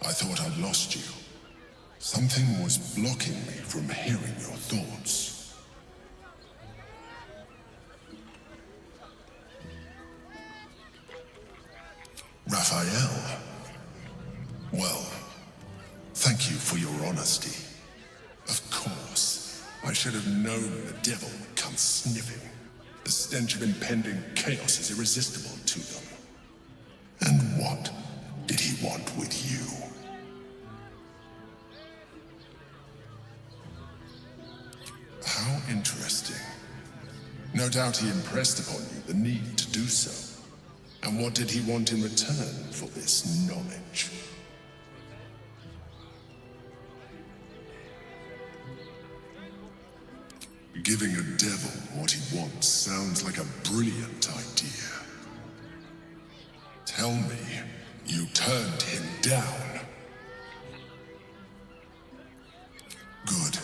I thought I'd lost you. Something was blocking me from hearing your thoughts. Raphael. Well, thank you for your honesty. Of course, I should have known the devil would come sniffing. The stench of impending chaos is irresistible to them. And what did he want with you? How interesting. No doubt he impressed upon you the need to do so. And what did he want in return for this knowledge? Giving a devil what he wants sounds like a brilliant idea. Tell me, you turned him down. Good.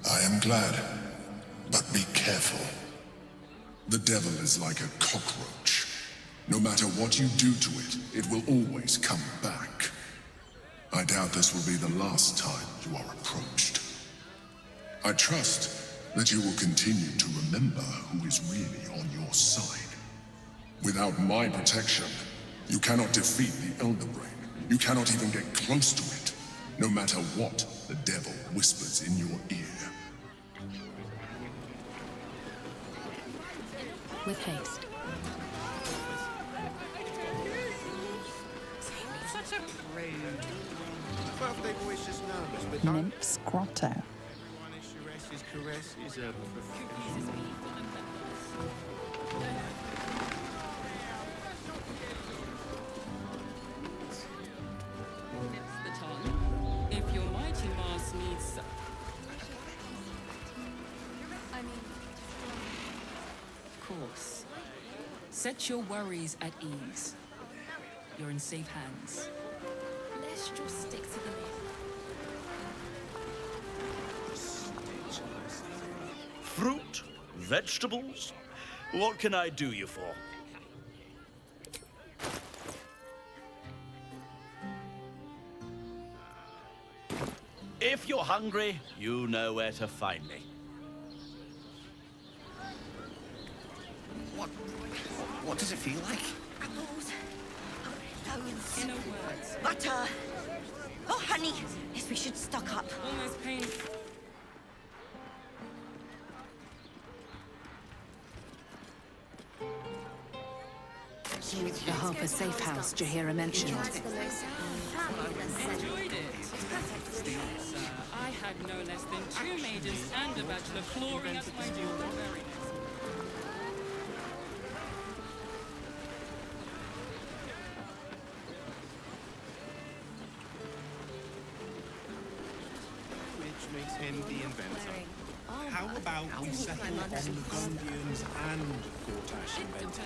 I am glad. But be careful. The devil is like a cockroach. No matter what you do to it, it will always come back. I doubt this will be the last time you are approached. I trust that you will continue to remember who is really on your side. Without my protection, you cannot defeat the Elder Brain. You cannot even get close to it, no matter what the devil whispers in your ear. With haste. Such a prude. Birthday boy's just nervous, but don't. Nymph's Grotto. His caress is a the tongue. If your mighty mass needs some. Of course. Set your worries at ease. You're in safe hands. Let's just stick to the Fruit? Vegetables? What can I do you for? If you're hungry, you know where to find me. What does it feel like? Apples. Loads. Inner words. Butter. Oh, honey. Yes, we should stock up. Almost painful. The Harper safe house Jahira mentioned. Enjoyed it. I had no less than 2 majors and a bachelor flooring as my dual very which makes him the inventor. How about we settle on the Gondians and Gortash invented them?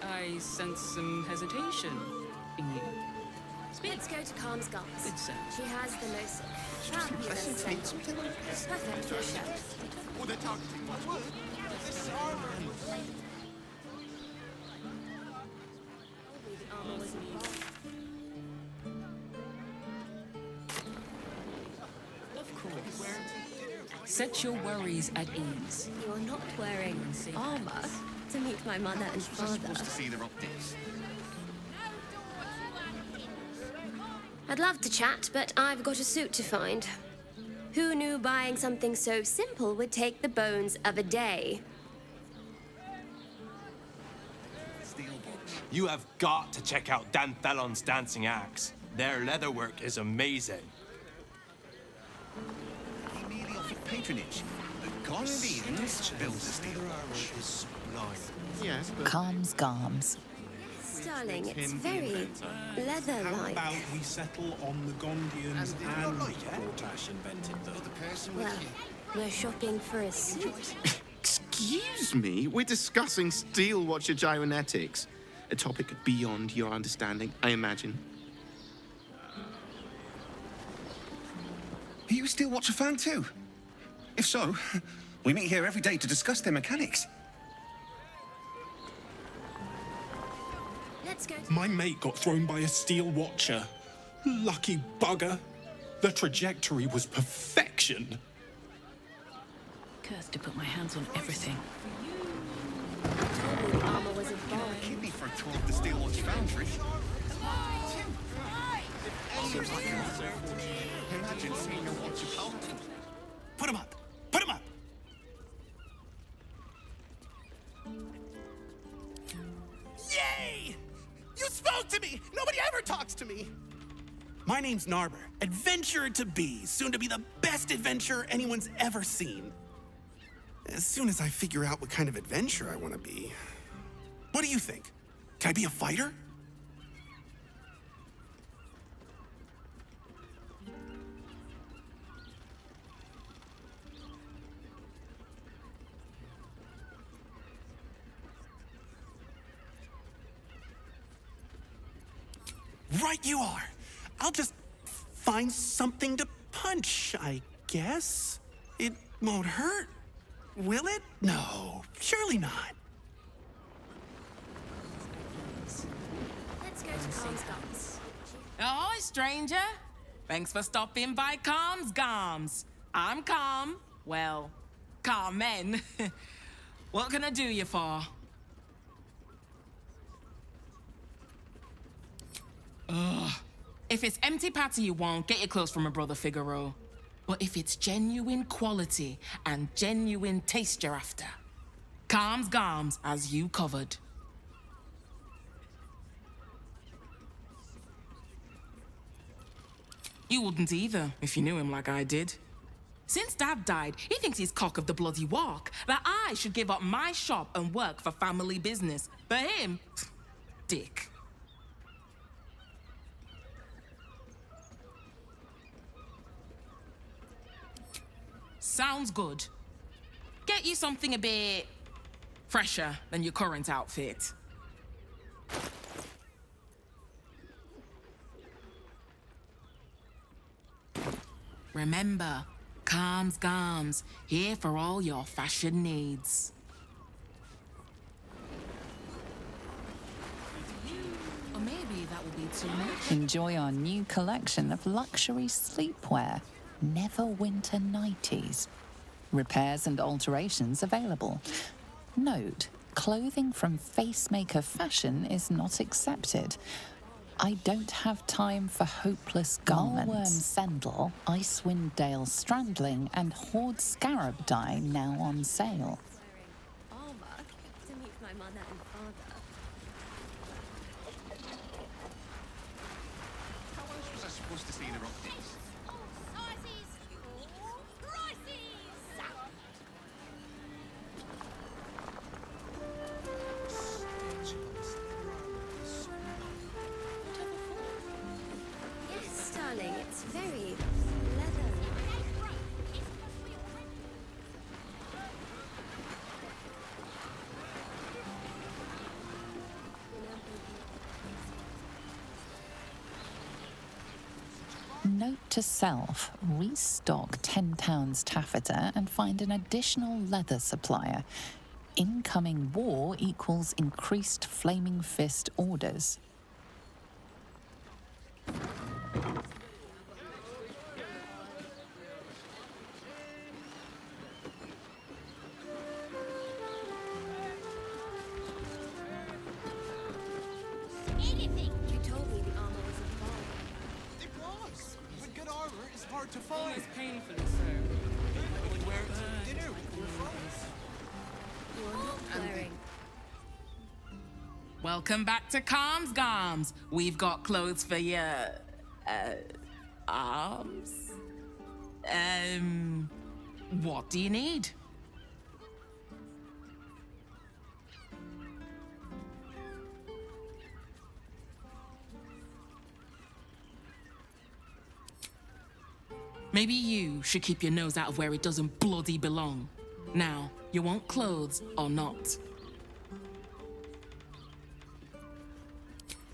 I sense some hesitation in you. Let's go to Calm's Gums. Good sense. She has the most fabulous scent. Perfect for a show. Oh, they're targeting my word. The armor was Of course. Set your worries at ease. You're not wearing armor to meet my mother and father. See their optics. I'd love to chat, but I've got a suit to find. Who knew buying something so simple would take the bones of a day? You have got to check out Dan Thelon's dancing acts. Their leatherwork is amazing. patronage. The Gondians built the steel watch. Yes, but Calms Garms. Darling, it's him the very inventor. How leather-like. about we settle on the Gondians and Gortash invented them? Well, we're shopping for a suit. Excuse me? We're discussing steel watcher gyrometics. A topic beyond your understanding, I imagine. Are you a steel watcher fan too? If so, we meet here every day to discuss their mechanics. Let's go. My mate got thrown by a steel watcher. Lucky bugger. The trajectory was perfection. Cursed to put my hands on everything. The armor was a bomb. Kidney for a tour of the steel watch foundry. Imagine seeing a watch of powerful. Put him up! Put him up! Yay! You spoke to me! Nobody ever talks to me! My name's Narber, adventurer to be, soon to be the best adventurer anyone's ever seen. As soon as I figure out what kind of adventurer I want to be. What do you think? Can I be a fighter? Right you are. I'll just find something to punch, I guess. It won't hurt, will it? No, surely not. Let's go to Calms. Ahoy, stranger. Thanks for stopping by Calms Garms. I'm Calm. Well, Carmen. What can I do you for? Ugh. If it's empty patty you want, get your clothes from my brother Figaro. But if it's genuine quality and genuine taste you're after, Calms Garms has you covered. You wouldn't either, if you knew him like I did. Since Dad died, he thinks he's cock of the bloody walk, that I should give up my shop and work for family business. For him, dick. Sounds good. Get you something a bit fresher than your current outfit. Remember, Calms Garms, here for all your fashion needs. Or maybe that will be too much. Enjoy our new collection of luxury sleepwear, Neverwinter Nighties. Repairs and alterations available. Note, clothing from Facemaker Fashion is not accepted. I don't have time for hopeless garments. Worm Sendel, Icewind Dale Strandling, and Horde Scarab dye now on sale. Armor to meet my mother and father. How else was I supposed to see the rock things? Yes, darling, it's very leather. Note to self, restock £10 taffeta and find an additional leather supplier. Incoming war equals increased Flaming Fist orders. You told me the armor was a bomb. It was. But good armor is hard to find. Almost painfully so. Would wear it to dinner with your friends. You're not wearing. Welcome back to Calms Garms. We've got clothes for your arms. What do you need? Maybe you should keep your nose out of where it doesn't bloody belong. Now, you want clothes or not?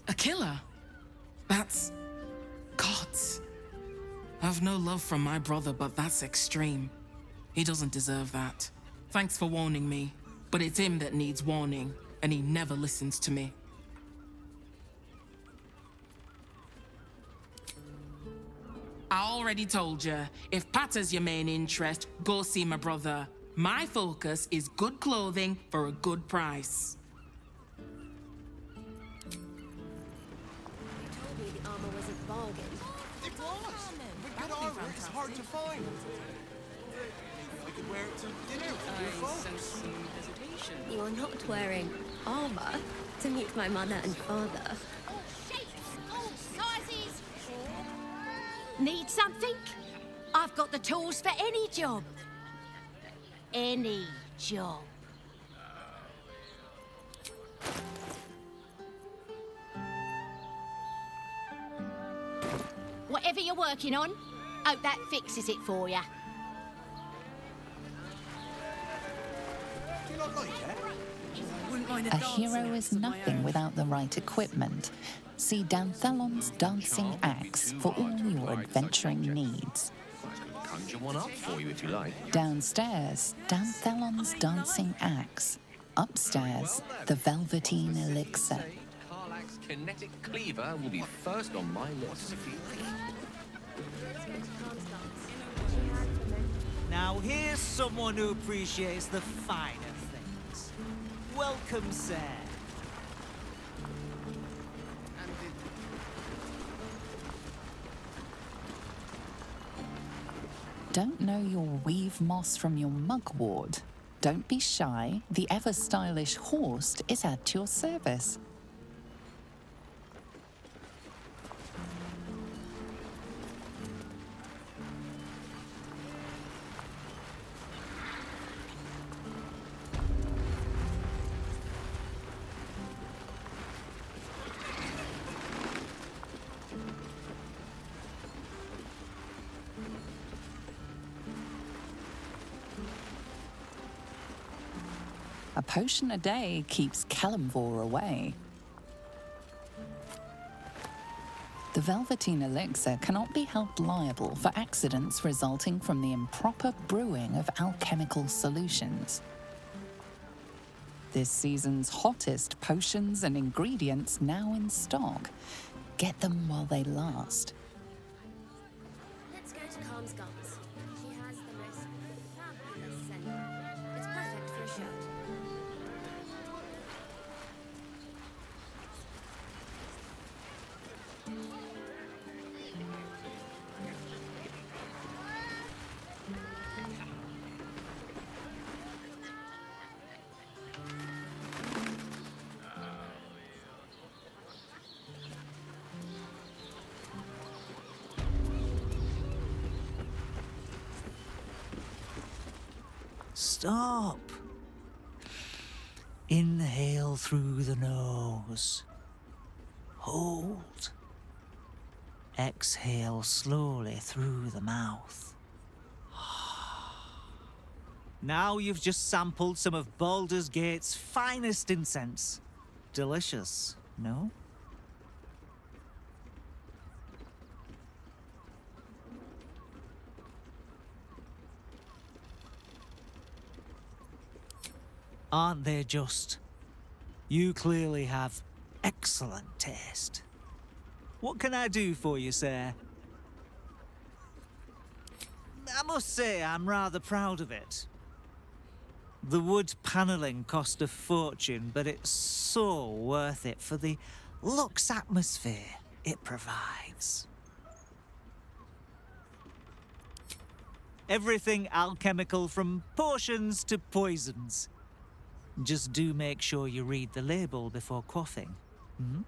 A killer? That's... Gods. I've no love from my brother, but that's extreme. He doesn't deserve that. Thanks for warning me, but it's him that needs warning, and he never listens to me. I already told you, if Patter's your main interest, go see my brother. My focus is good clothing for a good price. You told me the armor was a bargain. It was! But good armor is hard to find. I could wear it to dinner with your folks. You are not wearing armor to meet my mother and father. Need something? I've got the tools for any job. Any job. Whatever you're working on, hope that fixes it for you. Do you not like it? A hero is nothing without the right equipment. See Danthelon's dancing axe for all your adventuring needs. Conjure one up for you if you like. Downstairs, Danthelon's dancing axe. Upstairs, the Velveteen elixir. Karlach's kinetic cleaver will be first on my list. Now here's someone who appreciates the finer things. Welcome, sir. Don't know your weave moss from your mugwort? Don't be shy. The ever-stylish Horst is at your service. A potion a day keeps Kalimvor away. The Velveteen elixir cannot be held liable for accidents resulting from the improper brewing of alchemical solutions. This season's hottest potions and ingredients now in stock. Get them while they last. Let's go to Calm's Gums. She has the most fabulous scent. It's perfect for a shirt. Stop. Inhale through the nose. Hold. Exhale slowly through the mouth. Now you've just sampled some of Baldur's Gate's finest incense. Delicious, no? Aren't they just? You clearly have excellent taste. What can I do for you, sir? I must say I'm rather proud of it. The wood panelling cost a fortune, but it's so worth it for the luxe atmosphere it provides. Everything alchemical from potions to poisons. Just do make sure you read the label before quaffing. Hmm?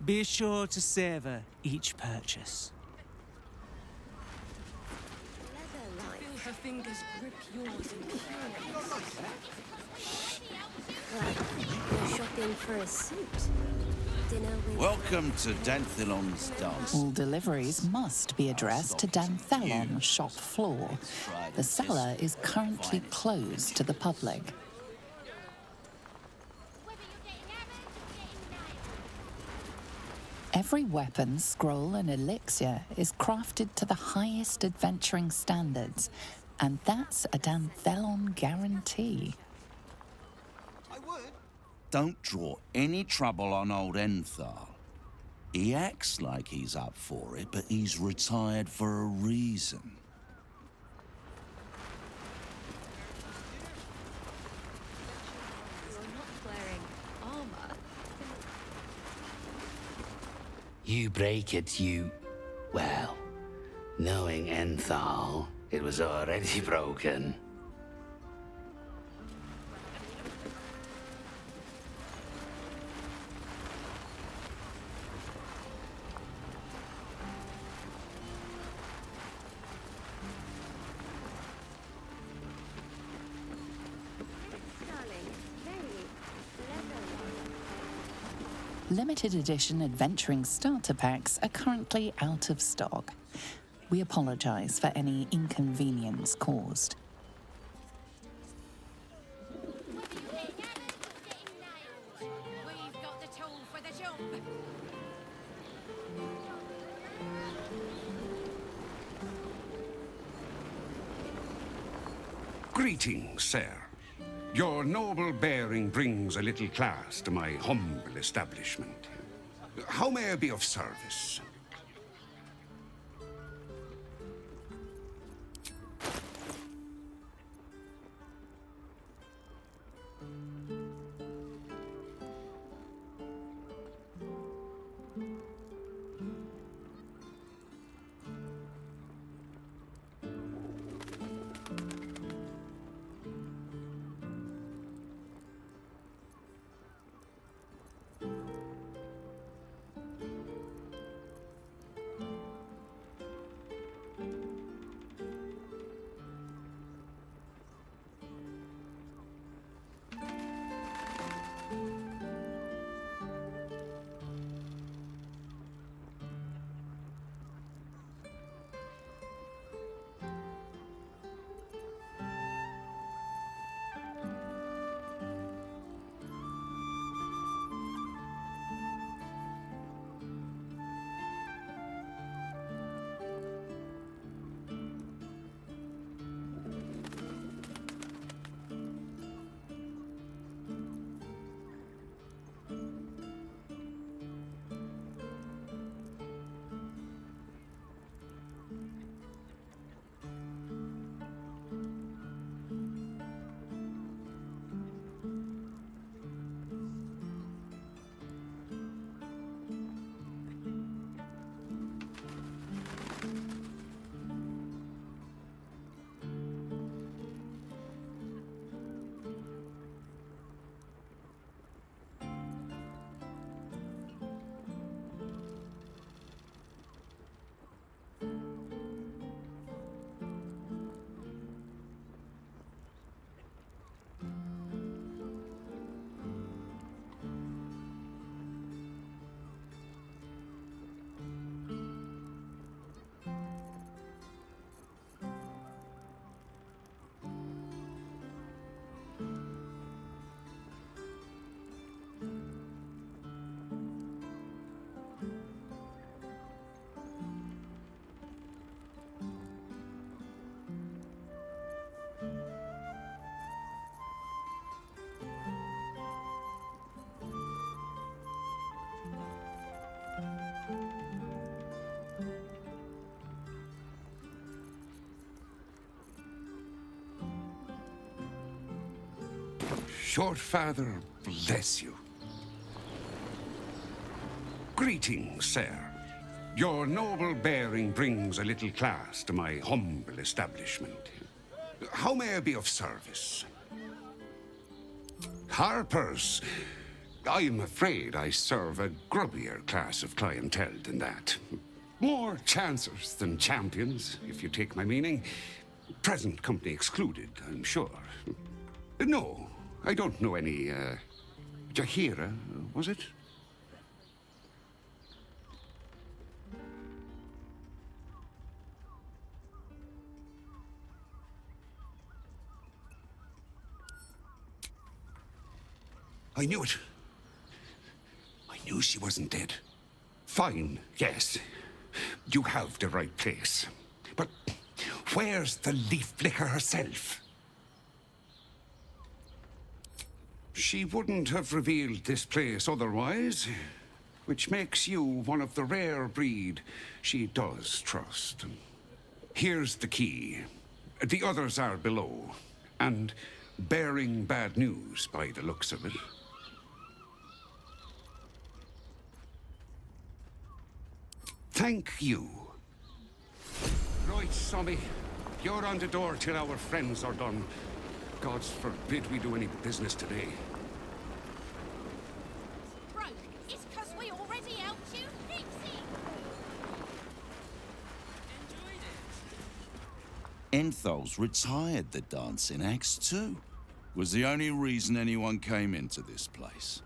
Be sure to savour each purchase. Feel her fingers grip yours in You're shopping for a suit. Dinner with... Welcome to Danthilon's dance. All deliveries must be addressed to Danthelon shop floor. The cellar is currently closed to the public. Every weapon, scroll, and elixir is crafted to the highest adventuring standards, and that's a Danthelon guarantee. Don't draw any trouble on old Enthal. He acts like he's up for it, but he's retired for a reason. You're not wearing armor. You break it, you... Well, knowing Enthal, it was already broken. Limited edition adventuring starter packs are currently out of stock. We apologize for any inconvenience caused. We've got the tool for the job. Greetings, sir. Your noble bearing brings a little class to my humble establishment. How may I be of service? Your father bless you. Greetings, sir. Your noble bearing brings a little class to my humble establishment. How may I be of service? Harpers. I'm afraid I serve a grubbier class of clientele than that. More chancers than champions, if you take my meaning. Present company excluded, I'm sure. No, I don't know any, Jahira, was it? I knew it. I knew she wasn't dead. Fine, yes. You have the right place. But where's the leaf flicker herself? She wouldn't have revealed this place otherwise, which makes you one of the rare breed she does trust. Here's the key. The others are below, and bearing bad news by the looks of it. Thank you. Right, Sommy. You're on the door till our friends are done. Gods forbid we do any business today. Bro, it's 'cause we already helped you fix it. Enthal's retired the dancing axe too. Was the only reason anyone came into this place.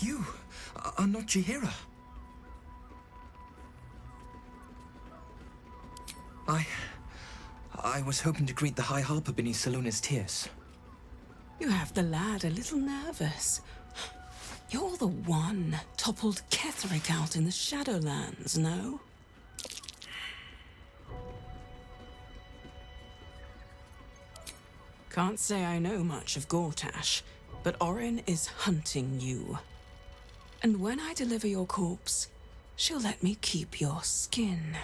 You are not Jahira. I was hoping to greet the High Harper beneath Salona's tears. You have the lad a little nervous. You're the one toppled Ketherick out in the Shadowlands, no? Can't say I know much of Gortash, but Orin is hunting you. And when I deliver your corpse, she'll let me keep your skin.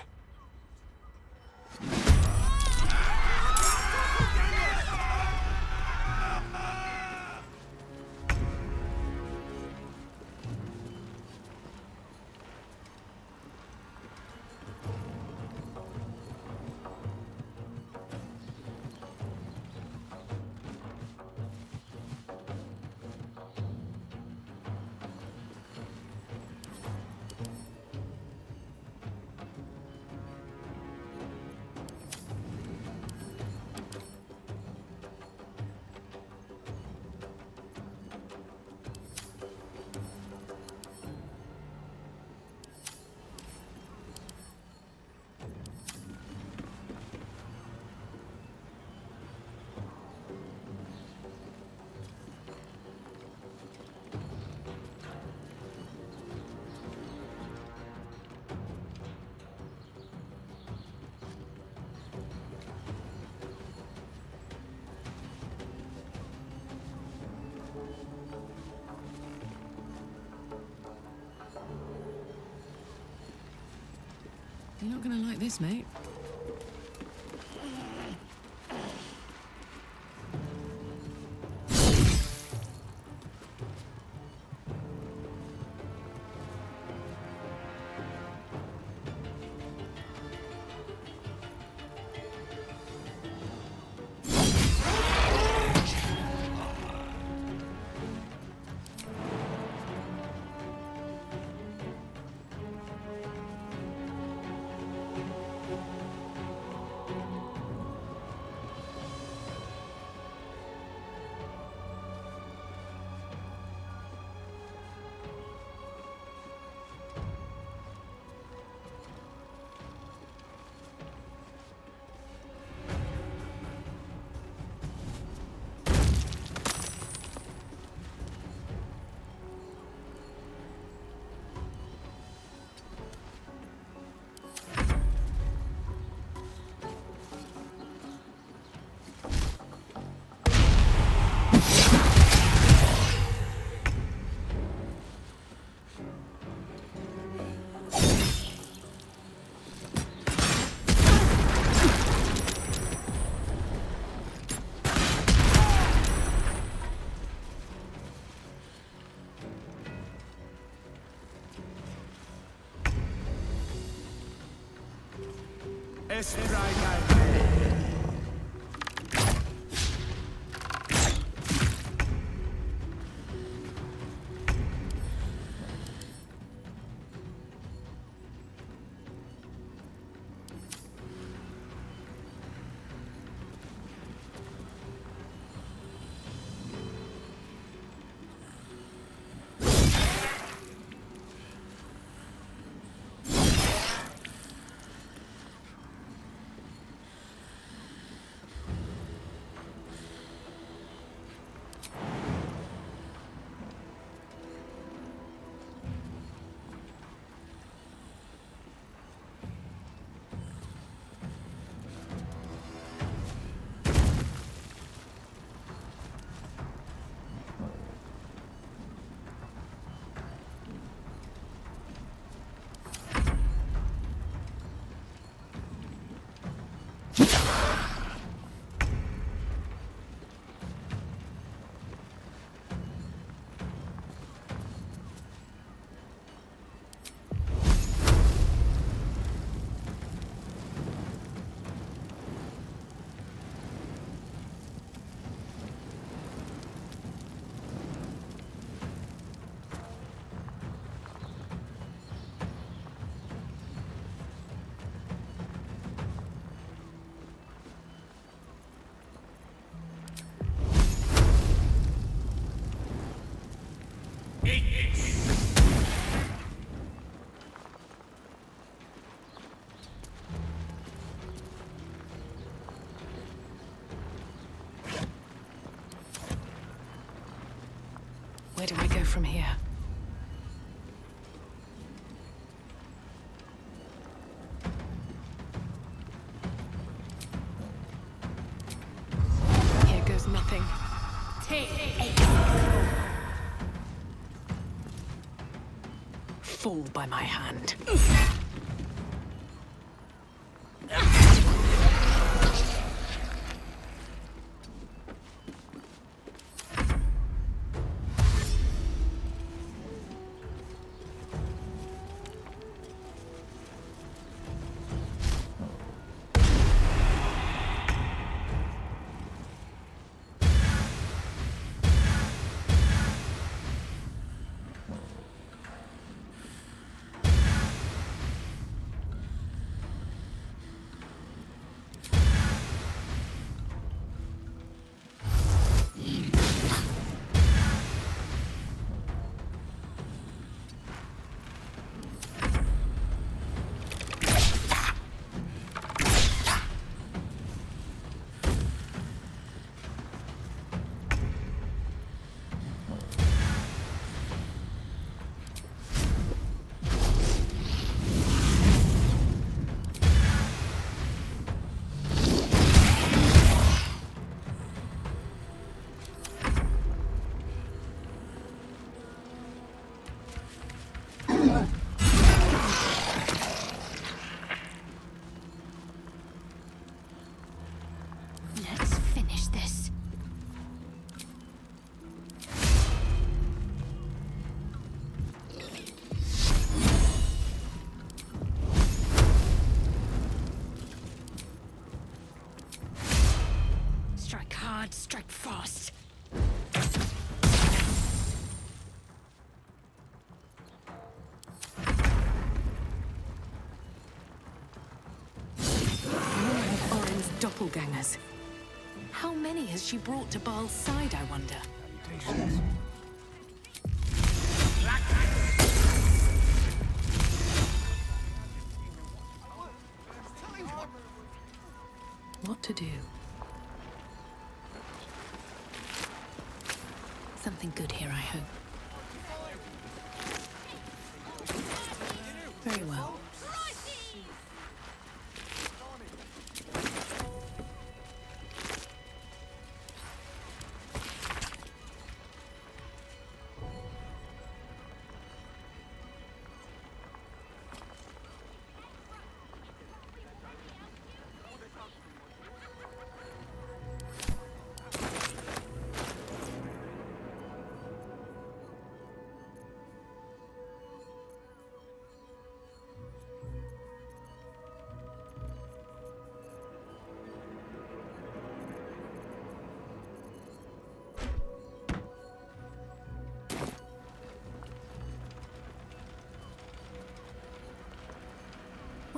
You're not gonna like this, mate. best bride I've made. Where do I go from here? Here goes nothing. Take Fall by my hand. Let's finish this. Strike hard, strike fast. Orin's doppelgangers. How many has she brought to Baal's side, I wonder? What to do? Something good here, I hope. Very well.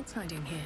else hiding here?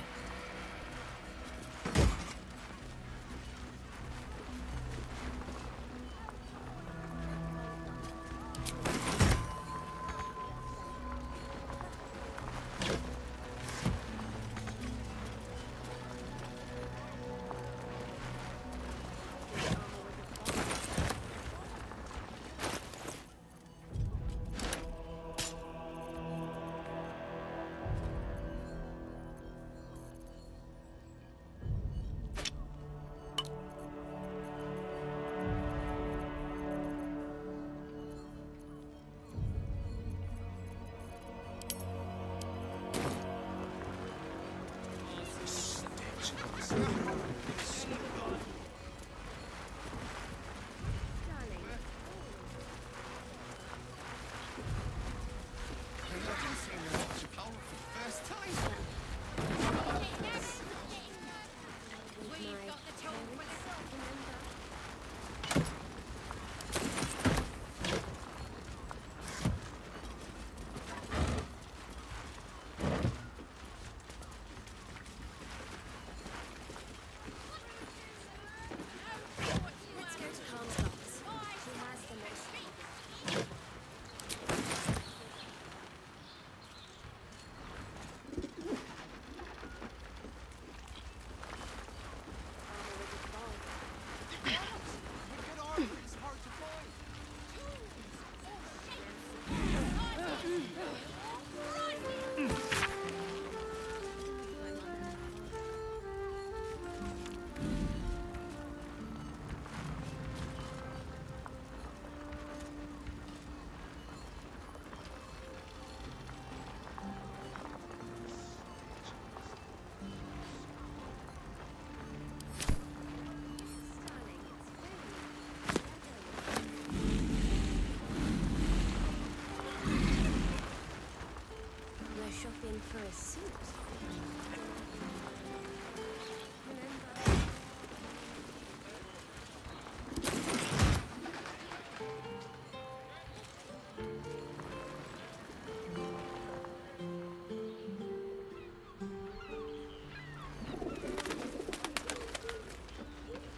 Shopping for a suit.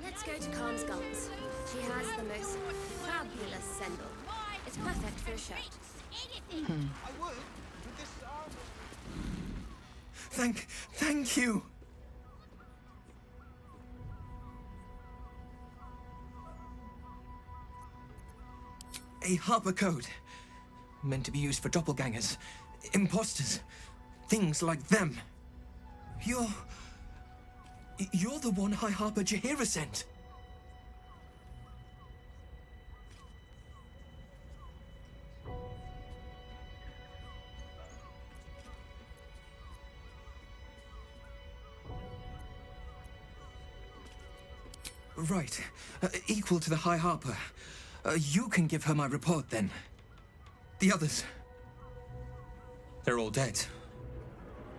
Let's go to Calm's Gums. She has the most fabulous sendal. It's perfect for a shirt. I would, but this armor... Thank you! A Harper code. Meant to be used for doppelgangers, imposters, things like them. You're the one High Harper Jaheira sent. Right. Equal to the High Harper. You can give her my report, then. The others... they're all dead.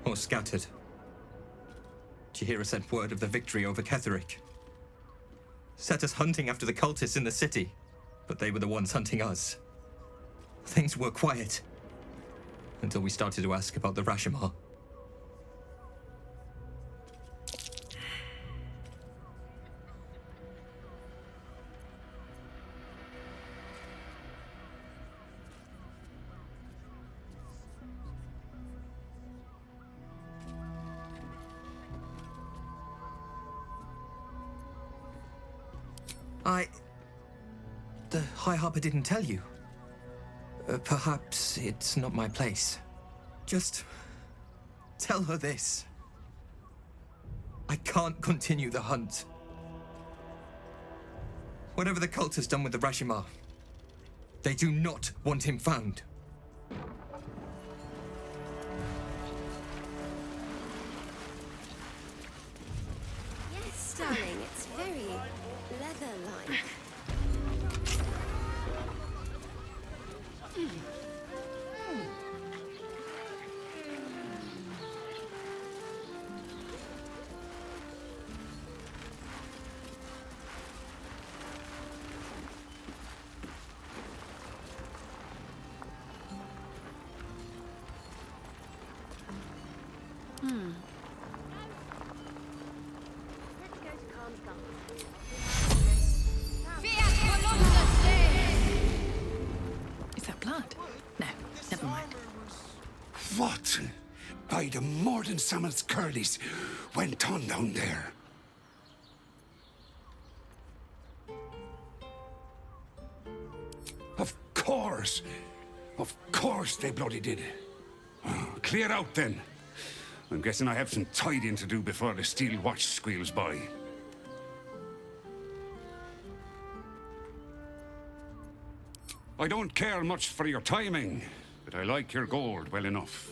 Or scattered. Jaheira sent word of the victory over Ketheric. Set us hunting after the cultists in the city, but they were the ones hunting us. Things were quiet. Until we started to ask about the Rashomar. The High Harper didn't tell you. Perhaps it's not my place. Just tell her this. I can't continue the hunt. Whatever the cult has done with the Rashomar, they do not want him found. Yes, darling, it's very leather-like. By the more than Samuel's curlies went on down there. Of course they bloody did. Oh, clear out then. I'm guessing I have some tidying to do before the steel watch squeals by. I don't care much for your timing, but I like your gold well enough.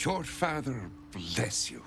your father bless you.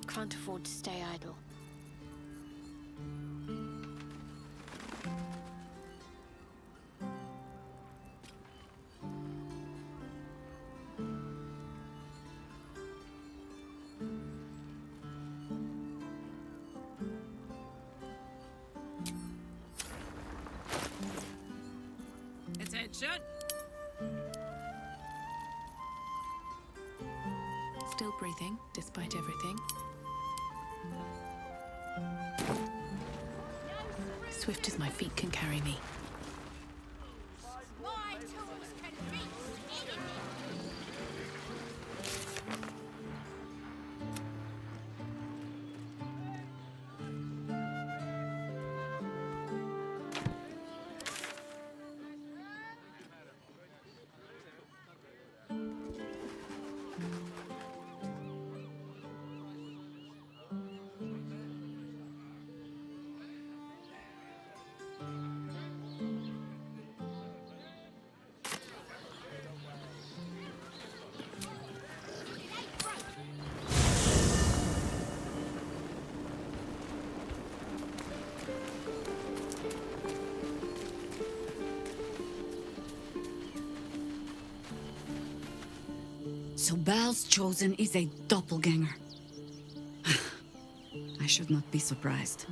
Can't afford to stay idle. Attention! Still breathing, despite everything. Swift as my feet can carry me. My tools can reach anything. So Bal's chosen is a doppelganger. I should not be surprised.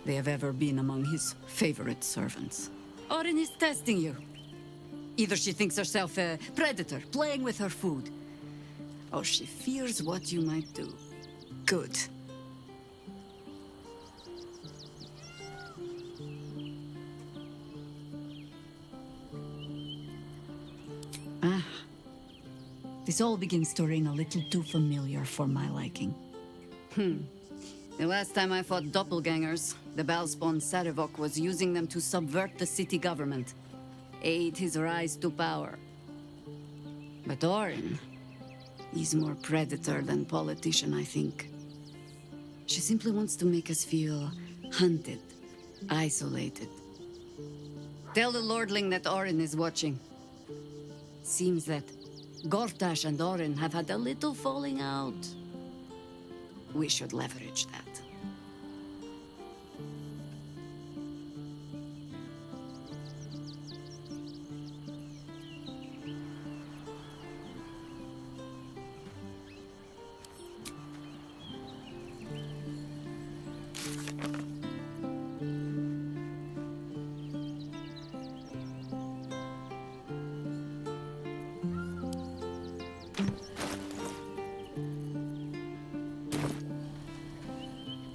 They have ever been among his favorite servants. Orin is testing you. Either she thinks herself a predator, playing with her food, or she fears what you might do. Good. This all begins to ring a little too familiar for my liking. The last time I fought doppelgangers, the Balspawn Sarevok was using them to subvert the city government, aid his rise to power. But Orin, he's more predator than politician, I think. She simply wants to make us feel hunted, isolated. Tell the Lordling that Orin is watching. Seems that Gortash and Orin have had a little falling out. We should leverage that.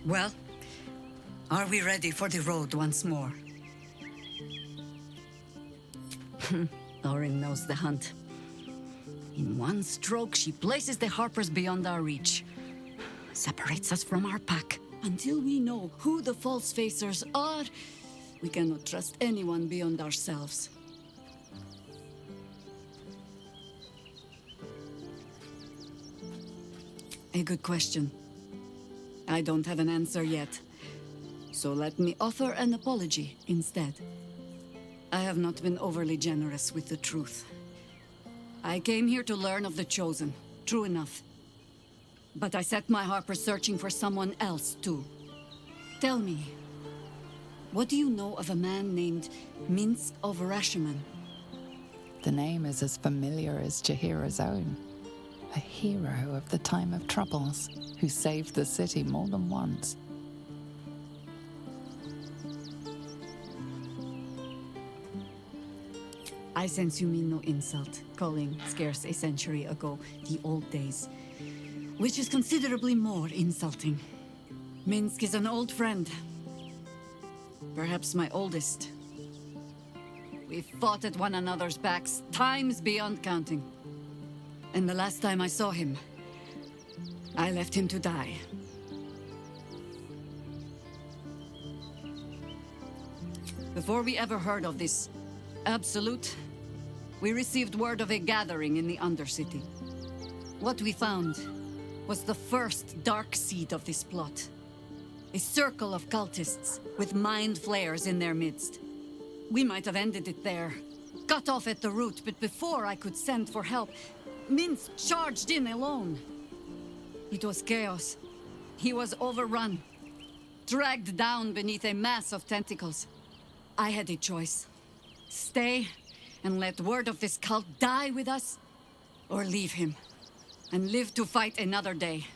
Well, are we ready for the road once more? Orin knows the hunt. In one stroke, she places the Harpers beyond our reach. Separates us from our pack. Until we know who the false facers are, we cannot trust anyone beyond ourselves. A good question. I don't have an answer yet. So let me offer an apology instead. I have not been overly generous with the truth. I came here to learn of the Chosen, true enough. But I set my Harper searching for someone else, too. Tell me, what do you know of a man named Minsk of Rashiman? The name is as familiar as Jahira's own. A hero of the time of troubles, who saved the city more than once. I sense you mean no insult, calling scarce a century ago the old days, which is considerably more insulting. Minsk is an old friend. Perhaps my oldest. We've fought at one another's backs times beyond counting. And the last time I saw him, I left him to die. Before we ever heard of this Absolute, we received word of a gathering in the Undercity. What we found was the first dark seed of this plot. A circle of cultists with mind flayers in their midst. We might have ended it there, cut off at the root, but before I could send for help, Minsk charged in alone. It was chaos. He was overrun, dragged down beneath a mass of tentacles. I had a choice. Stay and let word of this cult die with us, or leave him and live to fight another day.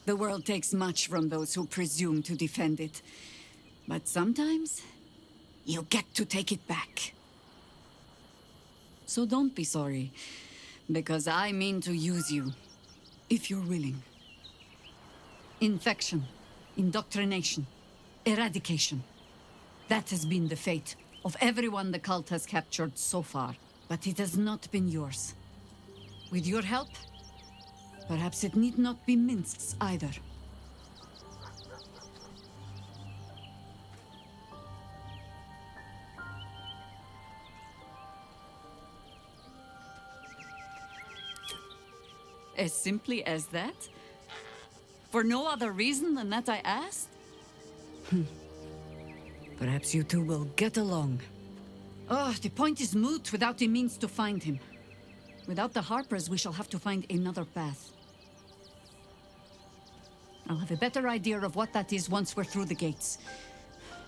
The world takes much from those who presume to defend it. But sometimes, you get to take it back. So don't be sorry, because I mean to use you, if you're willing. Infection, indoctrination, eradication. That has been the fate of everyone the cult has captured so far. But it has not been yours. With your help, perhaps it need not be Minsk's either. As simply as that? For no other reason than that I asked? Perhaps you two will get along. Oh, the point is moot without the means to find him. Without the Harpers, we shall have to find another path. I'll have a better idea of what that is once we're through the gates.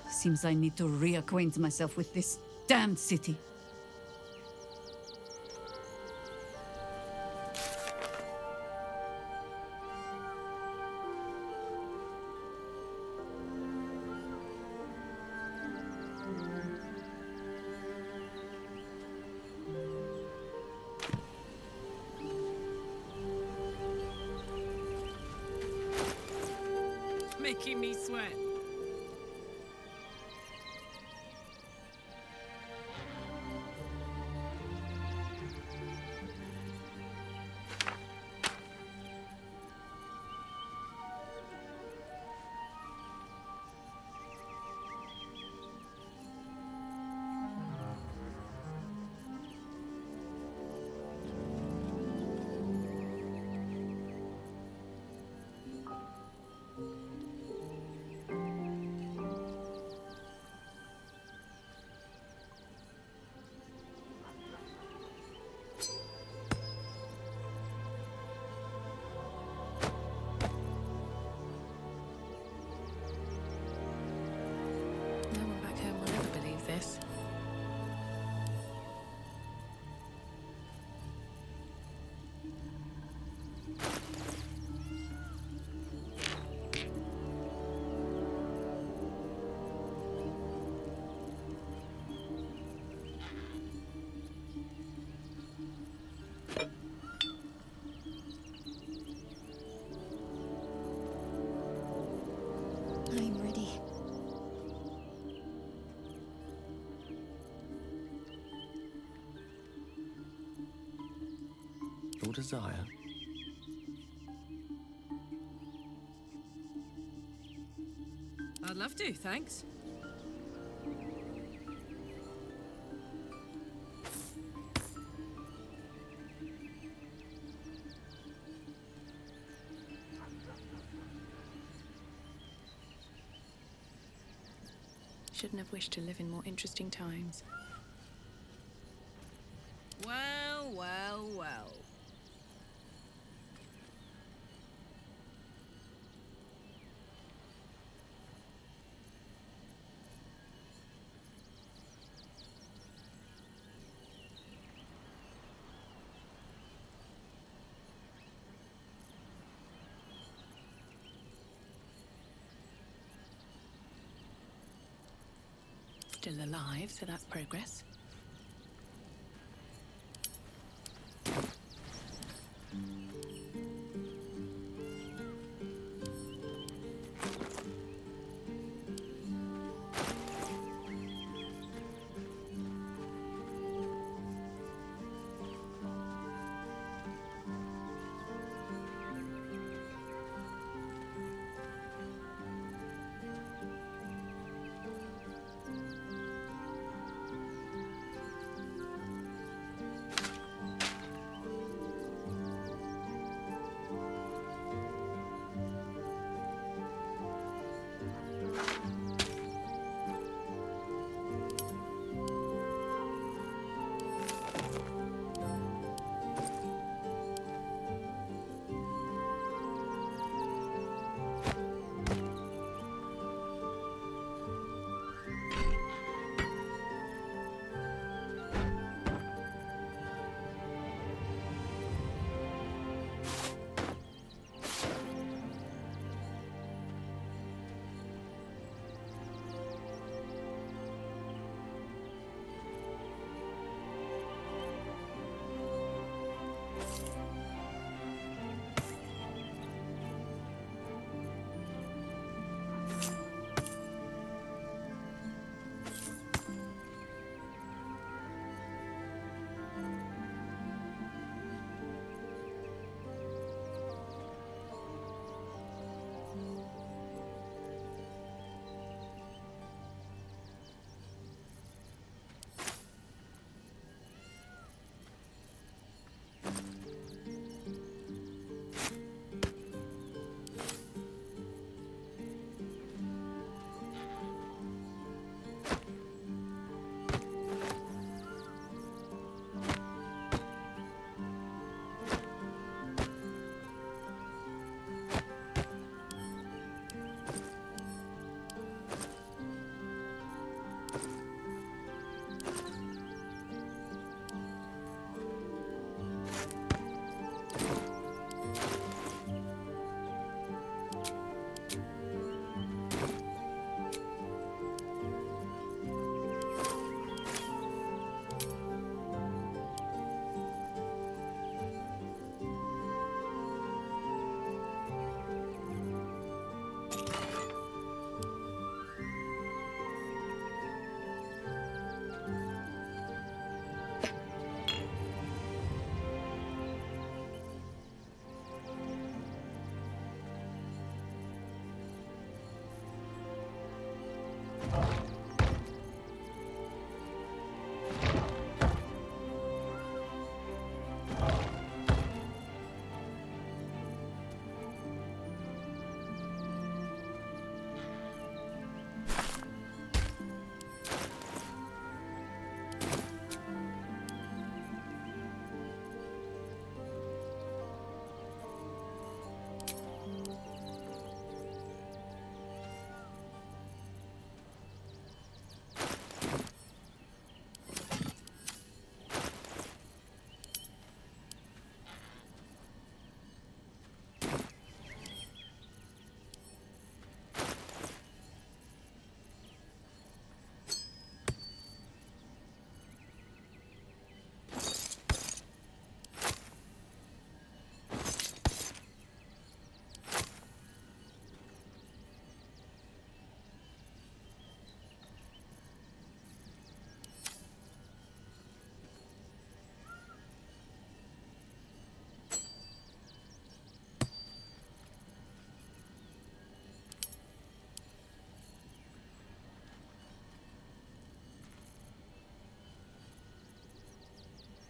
Seems I need to reacquaint myself with this damned city. Making me sweat. desire? I'd love to, thanks. Shouldn't have wished to live in more interesting times. Well, well, well. Still alive, so that's progress.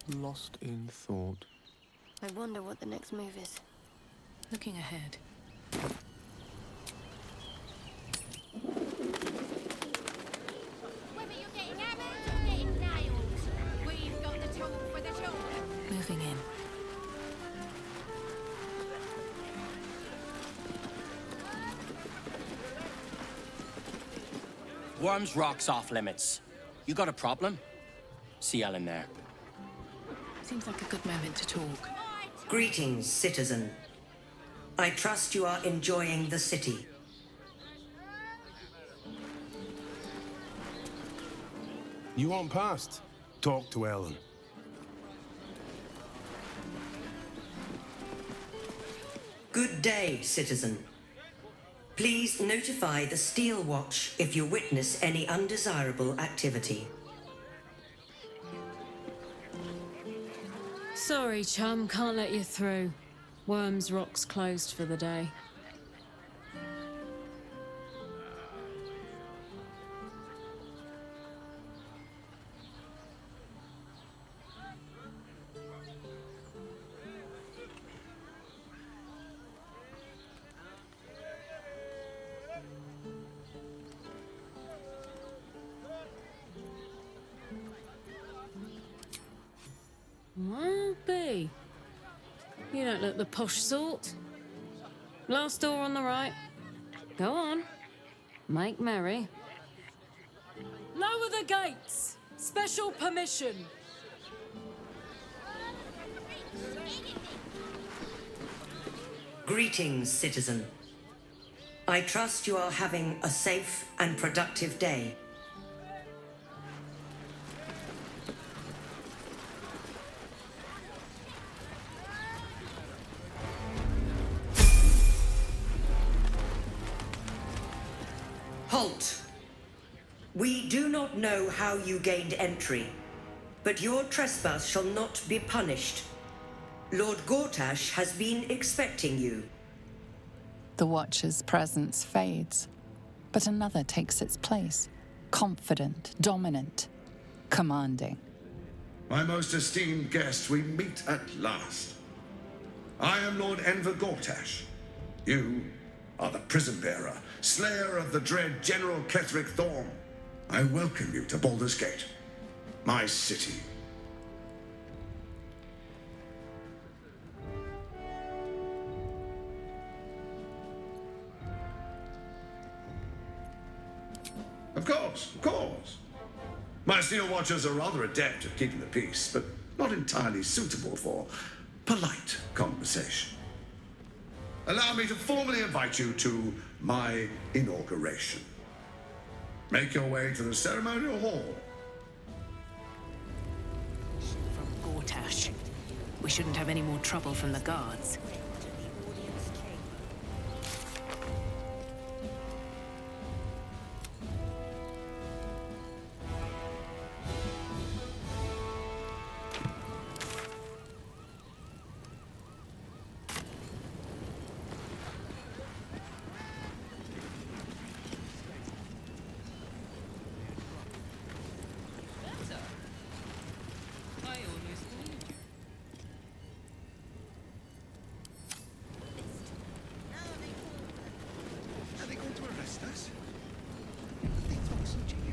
Lost in thought. I wonder what the next move is. Looking ahead. Whether you're getting hammered or getting nailed, we've got the tool for the job. Moving in. Worms Rock's off limits. You got a problem? See Ellen there. Seems like a good moment to talk. Greetings, citizen. I trust you are enjoying the city. You want past? Talk to Ellen. Good day, citizen. Please notify the Steel Watch if you witness any undesirable activity. Sorry, chum, can't let you through. Worms Rock's closed for the day. Well, B. You don't look the posh sort. Last door on the right. Go on. Make merry. Lower the gates! Special permission! Greetings, citizen. I trust you are having a safe and productive day. Halt! We do not know how you gained entry, but your trespass shall not be punished. Lord Gortash has been expecting you. The Watcher's presence fades, but another takes its place. Confident, dominant, commanding. My most esteemed guest, we meet at last. I am Lord Enver Gortash. You are the prison bearer, slayer of the dread General Ketheric Thorm. I welcome you to Baldur's Gate, my city. Of course. My Steel Watchers are rather adept at keeping the peace, but not entirely suitable for polite conversation. Allow me to formally invite you to my inauguration. Make your way to the ceremonial hall. From Gortash. We shouldn't have any more trouble from the guards.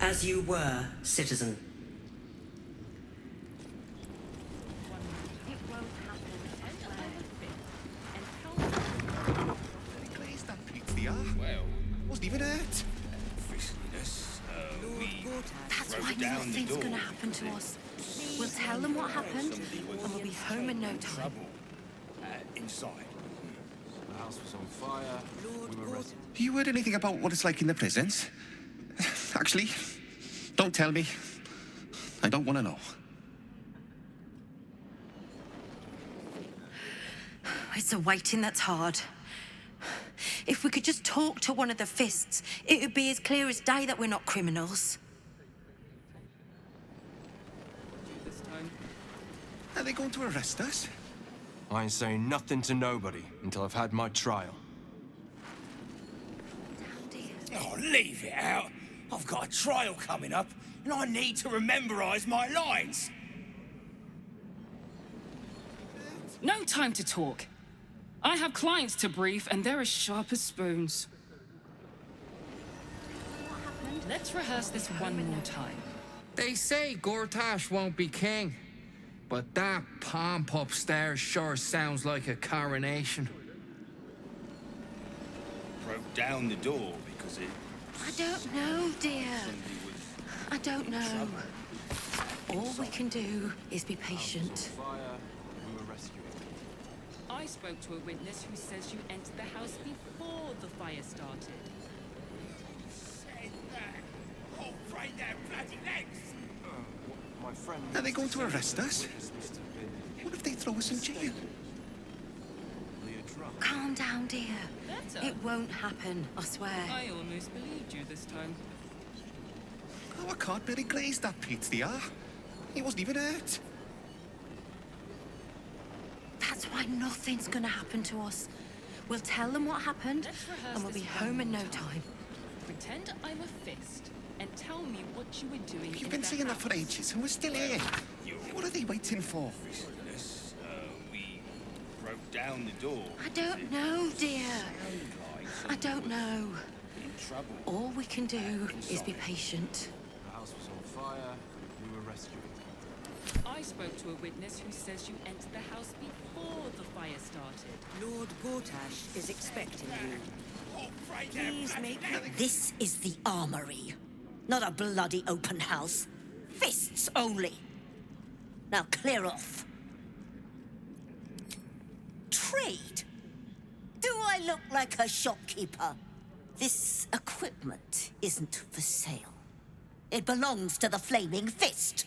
As you were, citizen. Well, wasn't even hurt. That's why nothing's gonna happen to us. We'll tell them what happened, and we'll be home in no time. Inside. The house was on fire. We were arrested. You heard anything about what it's like in the prisons? Actually, don't tell me. I don't want to know. It's the waiting that's hard. If we could just talk to one of the fists, it would be as clear as day that we're not criminals. Are they going to arrest us? I ain't saying nothing to nobody until I've had my trial. Oh, leave it out. I've got a trial coming up, and I need to rememberize my lines. No time to talk. I have clients to brief, and they're as sharp as spoons. Let's rehearse this one more time. They say Gortash won't be king, but that pomp upstairs sure sounds like a coronation. Broke down the door because it... I don't know, dear. I don't know. All we can do is be patient. I spoke to a witness who says you entered the house before the fire started. Said that. Oh, break their bloody legs! My friend... Are they going to arrest us? What if they throw us in jail? Calm down, dear. Better. It won't happen, I swear. I almost believed you this time. Oh, I can't really glaze that Pete, they are. He wasn't even hurt. That's why nothing's gonna happen to us. We'll tell them what happened, and we'll be home in no time. Pretend I'm a fist, and tell me what you were doing. You've been saying that for ages, and we're still here. What are they waiting for? We broke down the door. I don't know, dear. I don't know. All we can do is be patient. The house was on fire. We were rescued. I spoke to a witness who says you entered the house before the fire started. Lord Gortash is expecting you. Please make... This is the armory. Not a bloody open house. Fists only. Now clear off. Trade? Do I look like a shopkeeper? This equipment isn't for sale. It belongs to the Flaming Fist.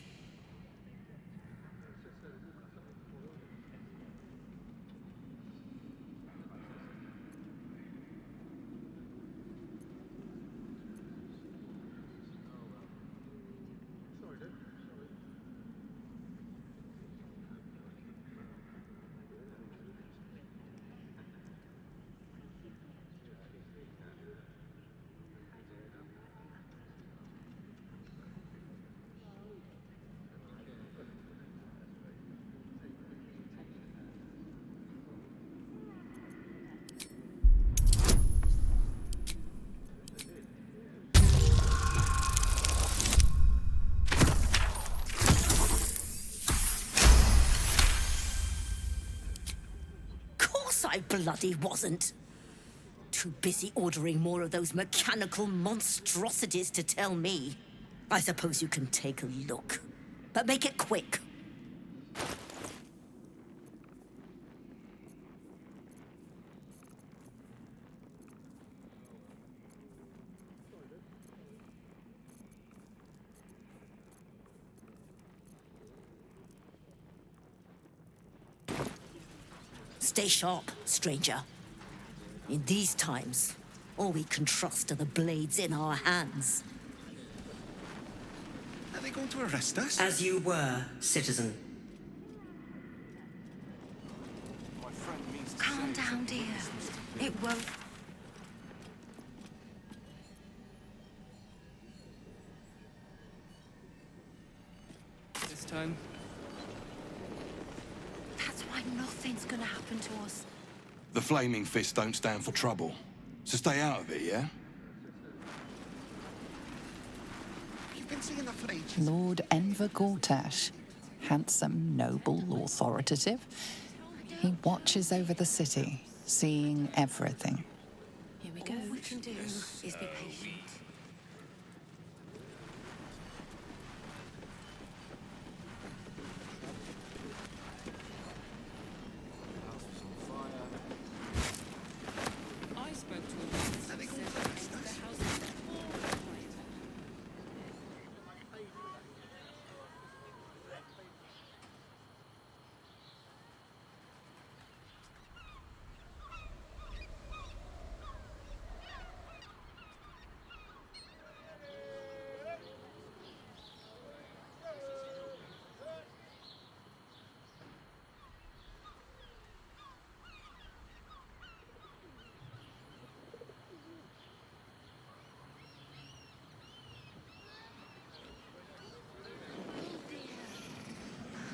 I bloody wasn't. Too busy ordering more of those mechanical monstrosities to tell me. I suppose you can take a look, but make it quick. Stay sharp, stranger. In these times, all we can trust are the blades in our hands. Are they going to arrest us? As you were, citizen. Calm down, dear. It won't... This time. That's why nothing's gonna happen to us. The Flaming Fists don't stand for trouble. So stay out of it, yeah? You've been saying that for ages. Lord Enver Gortash. Handsome, noble, authoritative. He watches over the city, seeing everything. Here we go. All we can do is be patient.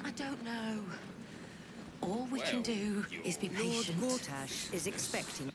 I don't know. All we can do is be patient. Lord Gortash is expecting.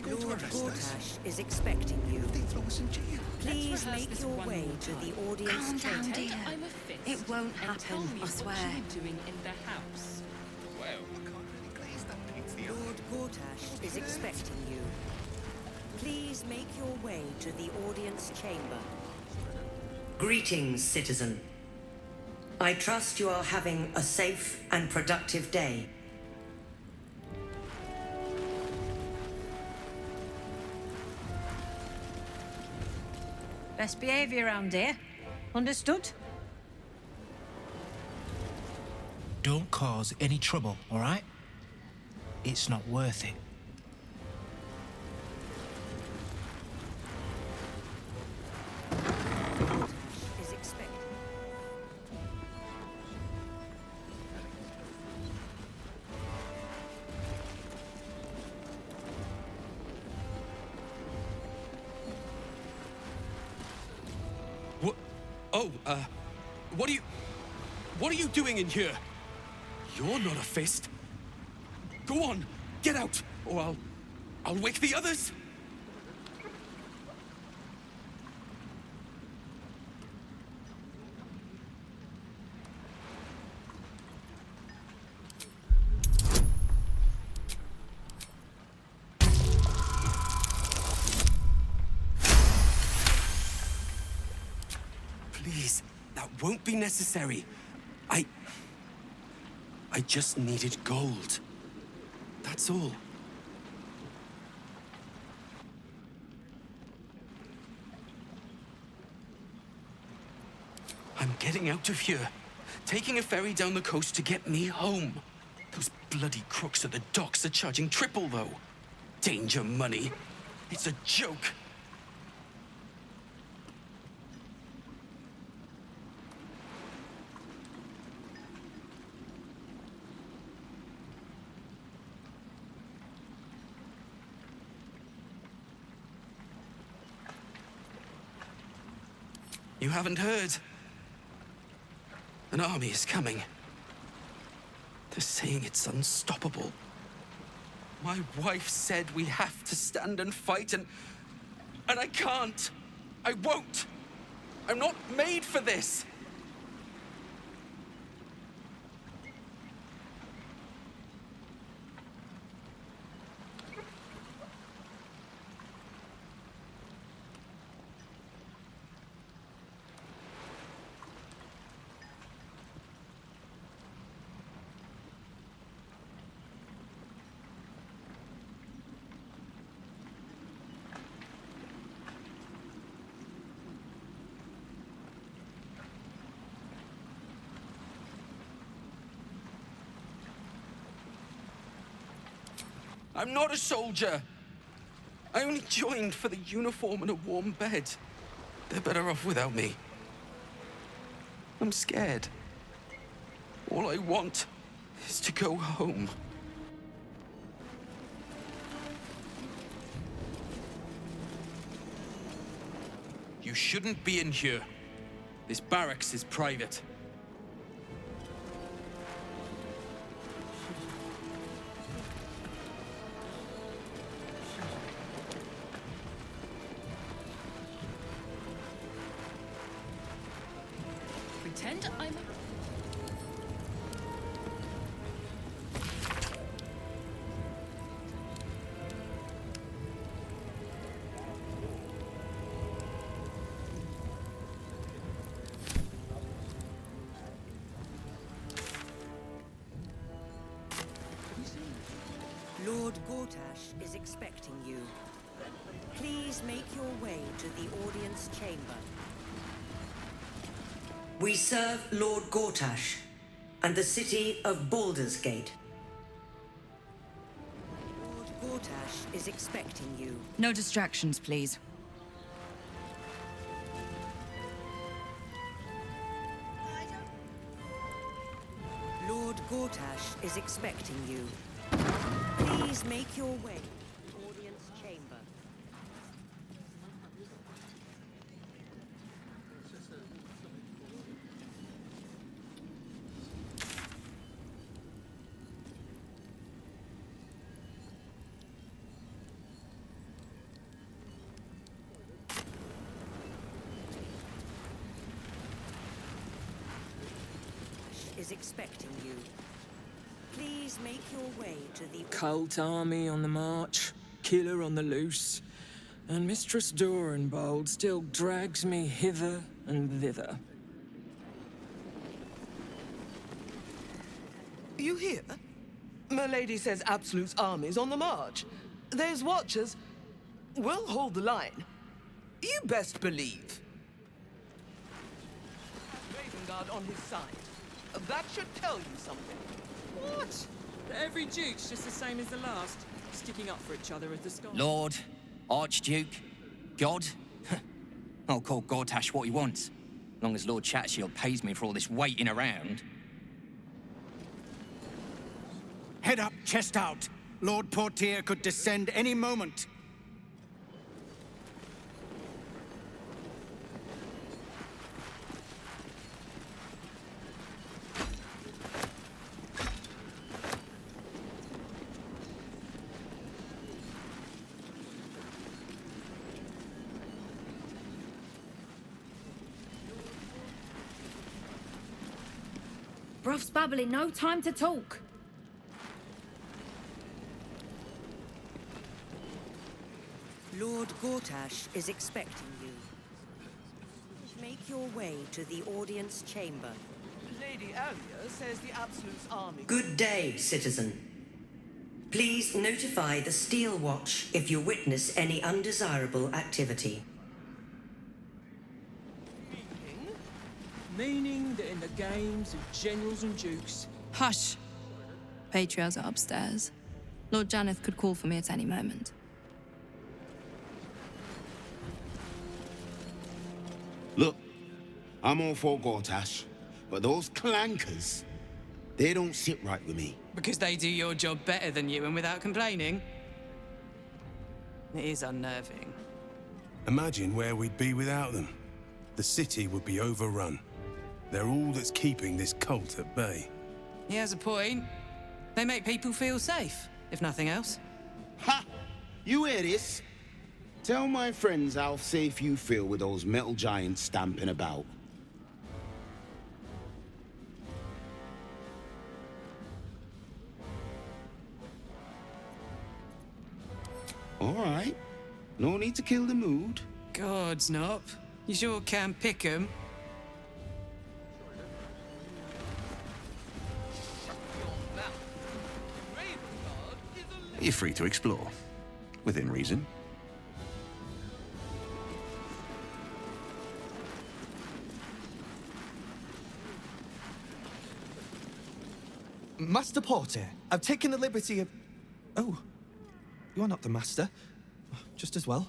Lord Gortash is expecting you. They throw us in jail. Please make your way to the audience Calm down, chamber. dear. It won't happen, I swear. doing in the house. Well, Lord Gortash is expecting you. Please make your way to the audience chamber. Greetings, citizen. I trust you are having a safe and productive day. Best behavior around here. Understood? Don't cause any trouble, all right? It's not worth it. Is expected. What? Oh, what are you doing in here? You're not a fist. Go on, get out, or I'll wake the others. Please, that won't be necessary. I just needed gold. That's all. I'm getting out of here. Taking a ferry down the coast to get me home. Those bloody crooks at the docks are charging triple, though. Danger money. It's a joke. You haven't heard? An army is coming. They're saying it's unstoppable. My wife said we have to stand and fight, and I can't. I won't. I'm not made for this. I'm not a soldier. I only joined for the uniform and a warm bed. They're better off without me. I'm scared. All I want is to go home. You shouldn't be in here. This barracks is private. Pretend I'm... Lord Gortash is expecting you. Please make your way to the audience chamber. We serve Lord Gortash and the city of Baldur's Gate. Lord Gortash is expecting you. No distractions, please. Lord Gortash is expecting you. Please make your way to the audience chamber. Is expecting you. Please make your way to the Cult army on the march, killer on the loose, and Mistress Dorenbold still drags me hither and thither. You hear? Milady says Absolute's army's on the march. There's watchers. We'll hold the line. You best believe. Ravengard on his side. That should tell you something. What? Every duke's just the same as the last, sticking up for each other as the sky. Lord, Archduke, God. I'll call Gortash what he wants, as long as Lord Chatshield pays me for all this waiting around. Head up, chest out. Lord Portier could descend any moment. Bruff's babbling, no time to talk. Lord Gortash is expecting you. Make your way to the audience chamber. Lady Alia says the Absolute's army... Good day, citizen. Please notify the Steel Watch if you witness any undesirable activity. Meaning that in the games of generals and dukes... Hush. Patriarchs are upstairs. Lord Janeth could call for me at any moment. Look, I'm all for Gortash, but those clankers, they don't sit right with me. Because they do your job better than you and without complaining. It is unnerving. Imagine where we'd be without them. The city would be overrun. They're all that's keeping this cult at bay. He has a point. They make people feel safe, if nothing else. Ha! You hear this? Tell my friends how safe you feel with those metal giants stamping about. All right. No need to kill the mood. Gods, Nop. You sure can pick 'em. You're free to explore, within reason. Master Porter, I've taken the liberty of... Oh, you're not the master. Just as well.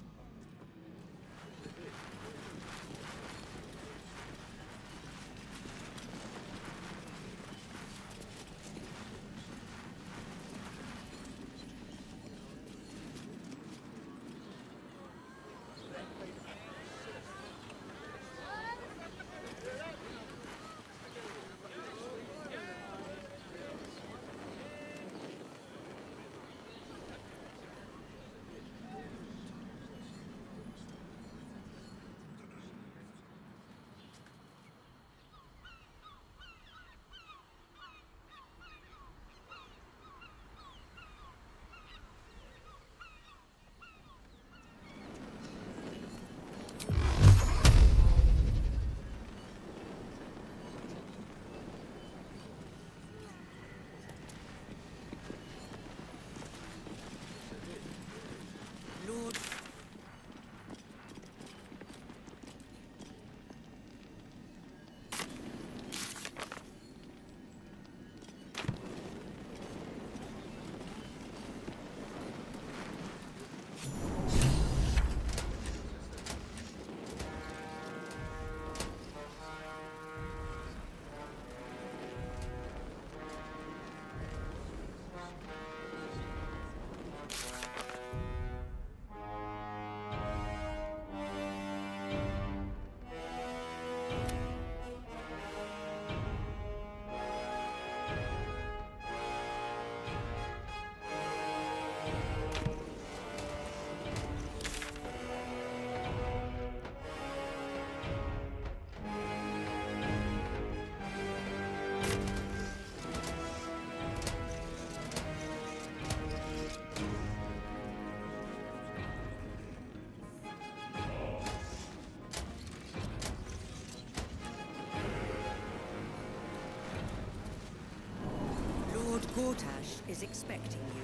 Gortash is expecting you.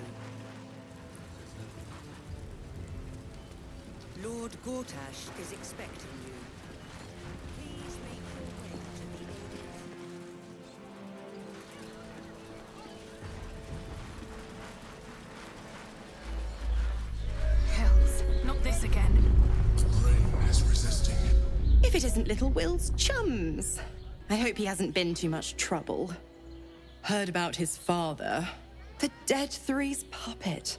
Lord Gortash is expecting you. Please make your way to the Hells, not this again. Terrain is resisting. If it isn't little Will's chums. I hope he hasn't been too much trouble. Heard about his father. The Dead Three's puppet.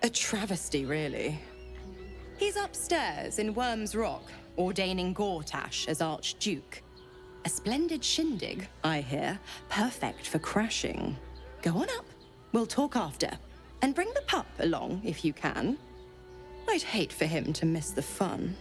A travesty, really. He's upstairs in Worm's Rock, ordaining Gortash as Archduke. A splendid shindig, I hear. Perfect for crashing. Go on up. We'll talk after. And bring the pup along, if you can. I'd hate for him to miss the fun.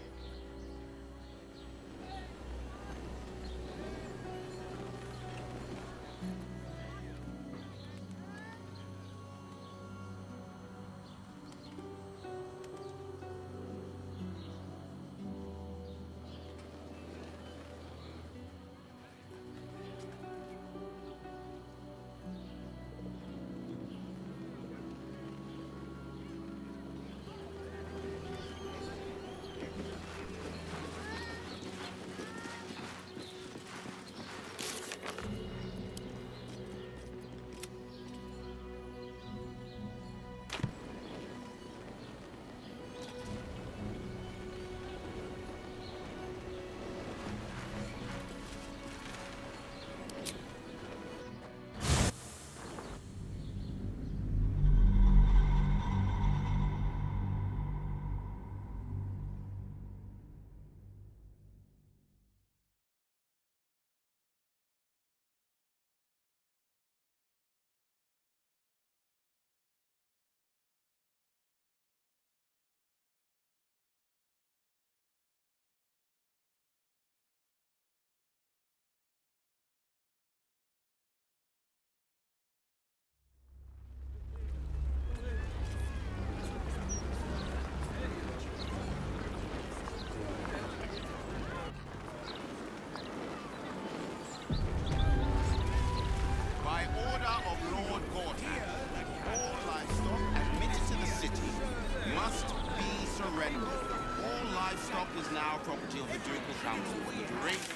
Is now property of the Ducal Council for the duration.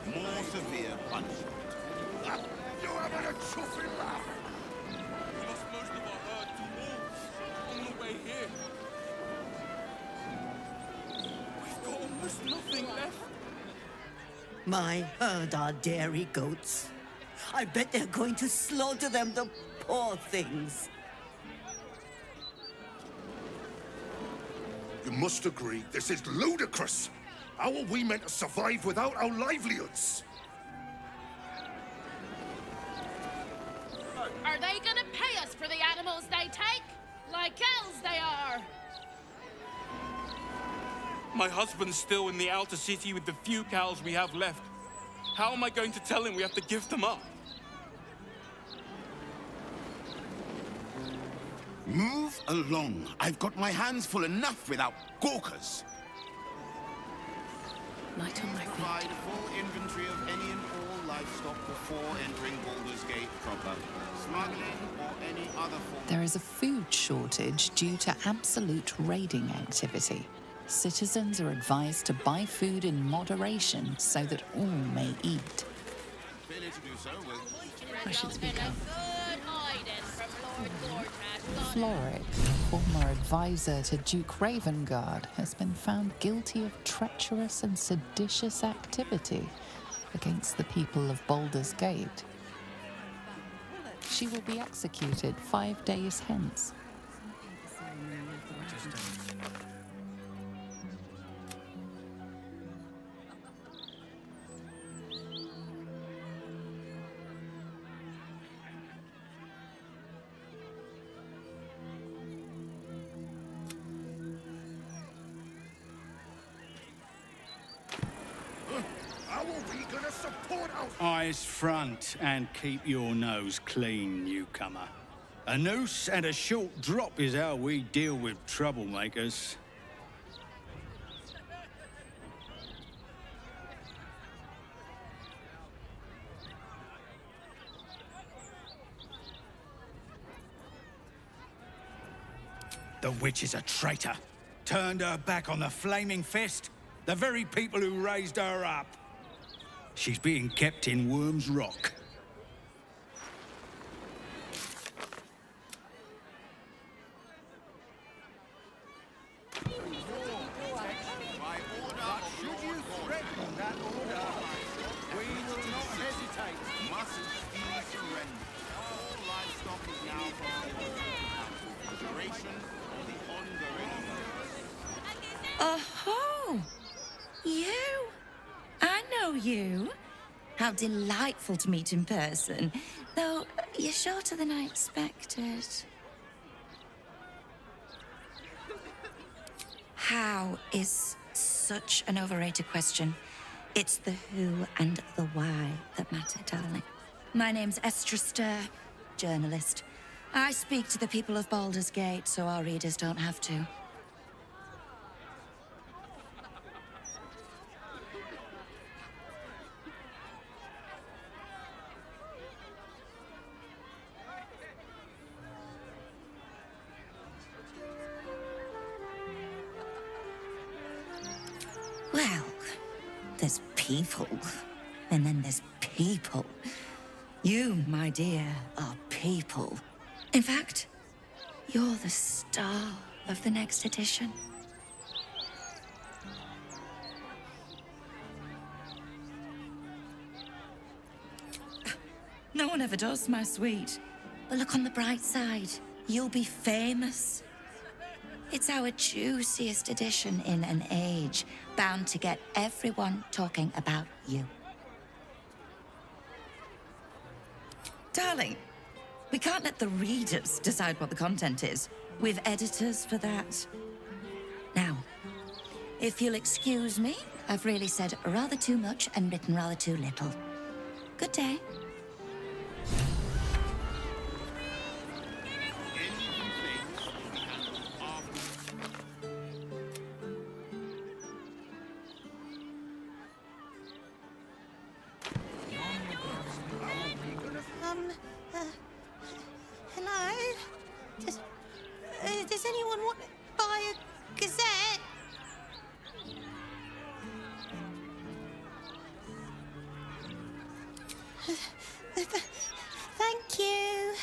More severe punishment. You having a chuffing laugh? We lost most of our herd to wolves on the way here. We've got almost nothing left. My herd are dairy goats. I bet they're going to slaughter them, the poor things. You must agree, this is ludicrous. How are we meant to survive without our livelihoods? Are they gonna pay us for the animals they take? Like elves they are! My husband's still in the outer city with the few cows we have left. How am I going to tell him we have to give them up? Move along. I've got my hands full enough without gawkers. Light on my feet. Provide a full inventory of any and all livestock before entering Baldur's Gate proper. Smuggling or any other form. There is a food shortage due to absolute raiding activity. Citizens are advised to buy food in moderation so that all may eat. Failure to do so will... I should speak up. Floric, former advisor to Duke Ravengard, has been found guilty of treacherous and seditious activity against the people of Baldur's Gate. She will be executed 5 days hence. How are we gonna support our... Eyes front and keep your nose clean, newcomer. A noose and a short drop is how we deal with troublemakers. The witch is a traitor. Turned her back on the Flaming Fist, the very people who raised her up. She's being kept in Worm's Rock. Oh, you? I know you. How delightful to meet in person. Though you're shorter than I expected. How is such an overrated question. It's the who and the why that matter, darling. My name's Estra Stir, journalist. I speak to the people of Baldur's Gate so our readers don't have to. Well, there's people, and then there's people. You, my dear, are people. In fact, you're the star of the next edition. No one ever does, my sweet. But look on the bright side. You'll be famous. It's our juiciest edition in an age bound to get everyone talking about you. Darling, we can't let the readers decide what the content is. We've editors for that. Now, if you'll excuse me, I've really said rather too much and written rather too little. Good day. Hello? Does anyone want to buy a gazette? Thank you.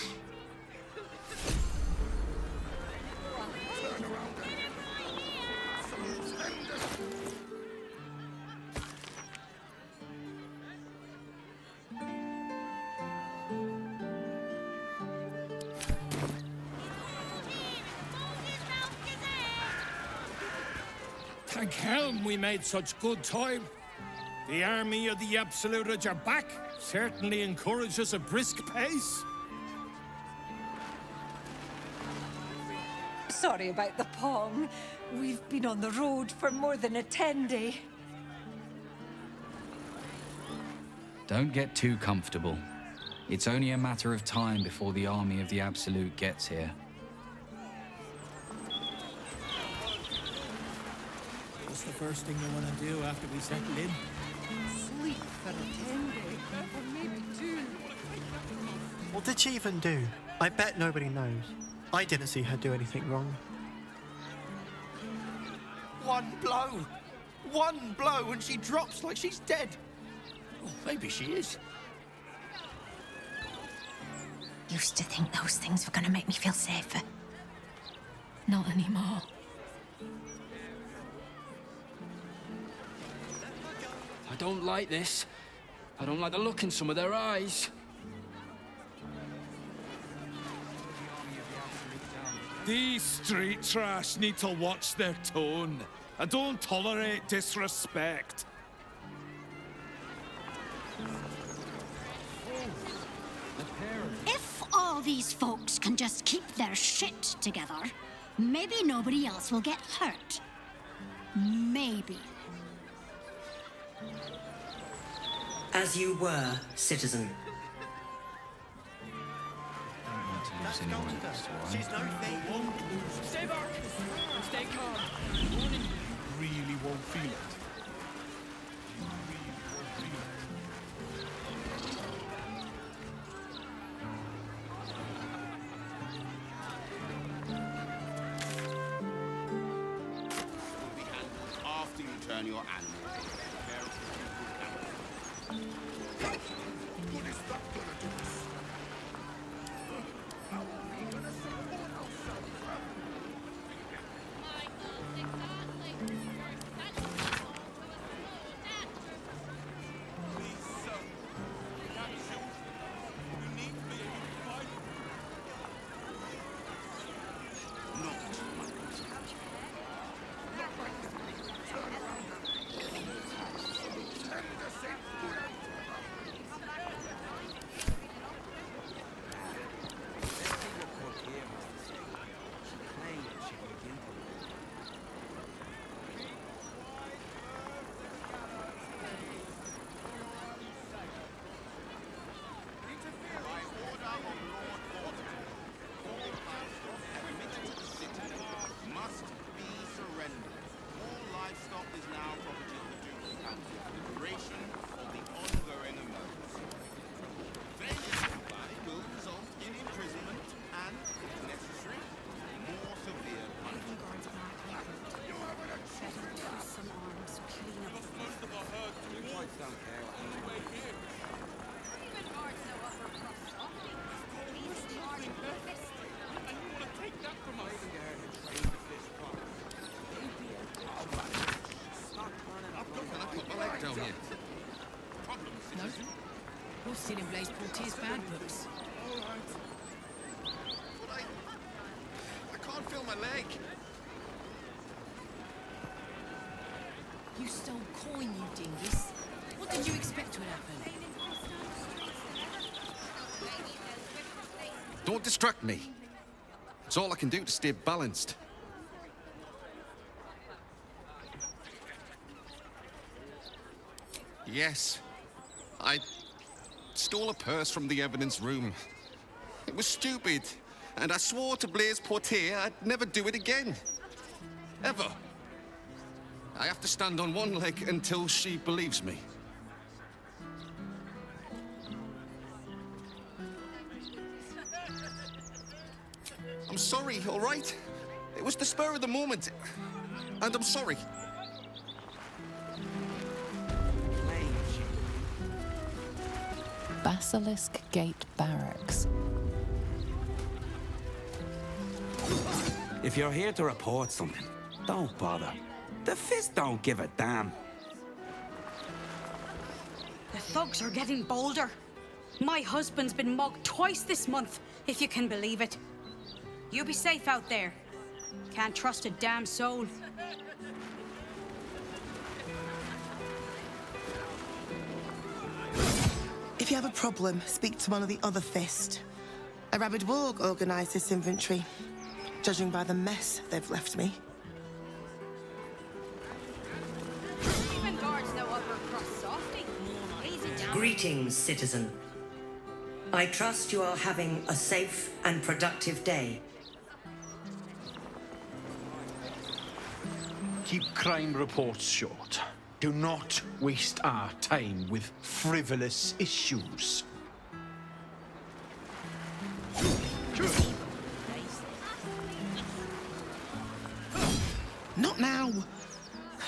Thank helm we made such good time. The army of the Absolute are back. Certainly encourages a brisk pace. Sorry about the pong. We've been on the road for more than a 10-day. Don't get too comfortable. It's only a matter of time before the army of the Absolute gets here. What's the first thing you want to do after we settle in? Sleep for a 10-day, or maybe 2. What did she even do? I bet nobody knows. I didn't see her do anything wrong. One blow! One blow and she drops like she's dead! Oh, maybe she is. Used to think those things were gonna make me feel safer. Not anymore. I don't like this. I don't like the look in some of their eyes. These street trash need to watch their tone. I don't tolerate disrespect. If all these folks can just keep their shit together, maybe nobody else will get hurt. Maybe. As you were, citizen. She's no thief. Stay back! Stay calm. Really won't feel it. turn your animals into feral What is that gonna do? How are we gonna support ourselves? No? You're still in Blaise Portier's bad books. All right. But I can't feel my leg. You stole coin, you dingus. What did you expect would happen? Don't distract me. It's all I can do to stay balanced. Yes, I stole a purse from the evidence room. It was stupid, and I swore to Blaise Portier I'd never do it again. Ever. I have to stand on one leg until she believes me. I'm sorry, all right? It was the spur of the moment, and I'm sorry. Basilisk Gate Barracks. If you're here to report something, don't bother. The Fist don't give a damn. The thugs are getting bolder. My husband's been mugged twice this month, if you can believe it. You be safe out there. Can't trust a damn soul. If you have a problem, speak to one of the other Fist. A rabid warg organised this inventory, judging by the mess they've left me. Even guards know upper crust softy. Easy down. Greetings, citizen. I trust you are having a safe and productive day. Keep crime reports short. Do not waste our time with frivolous issues. Not now.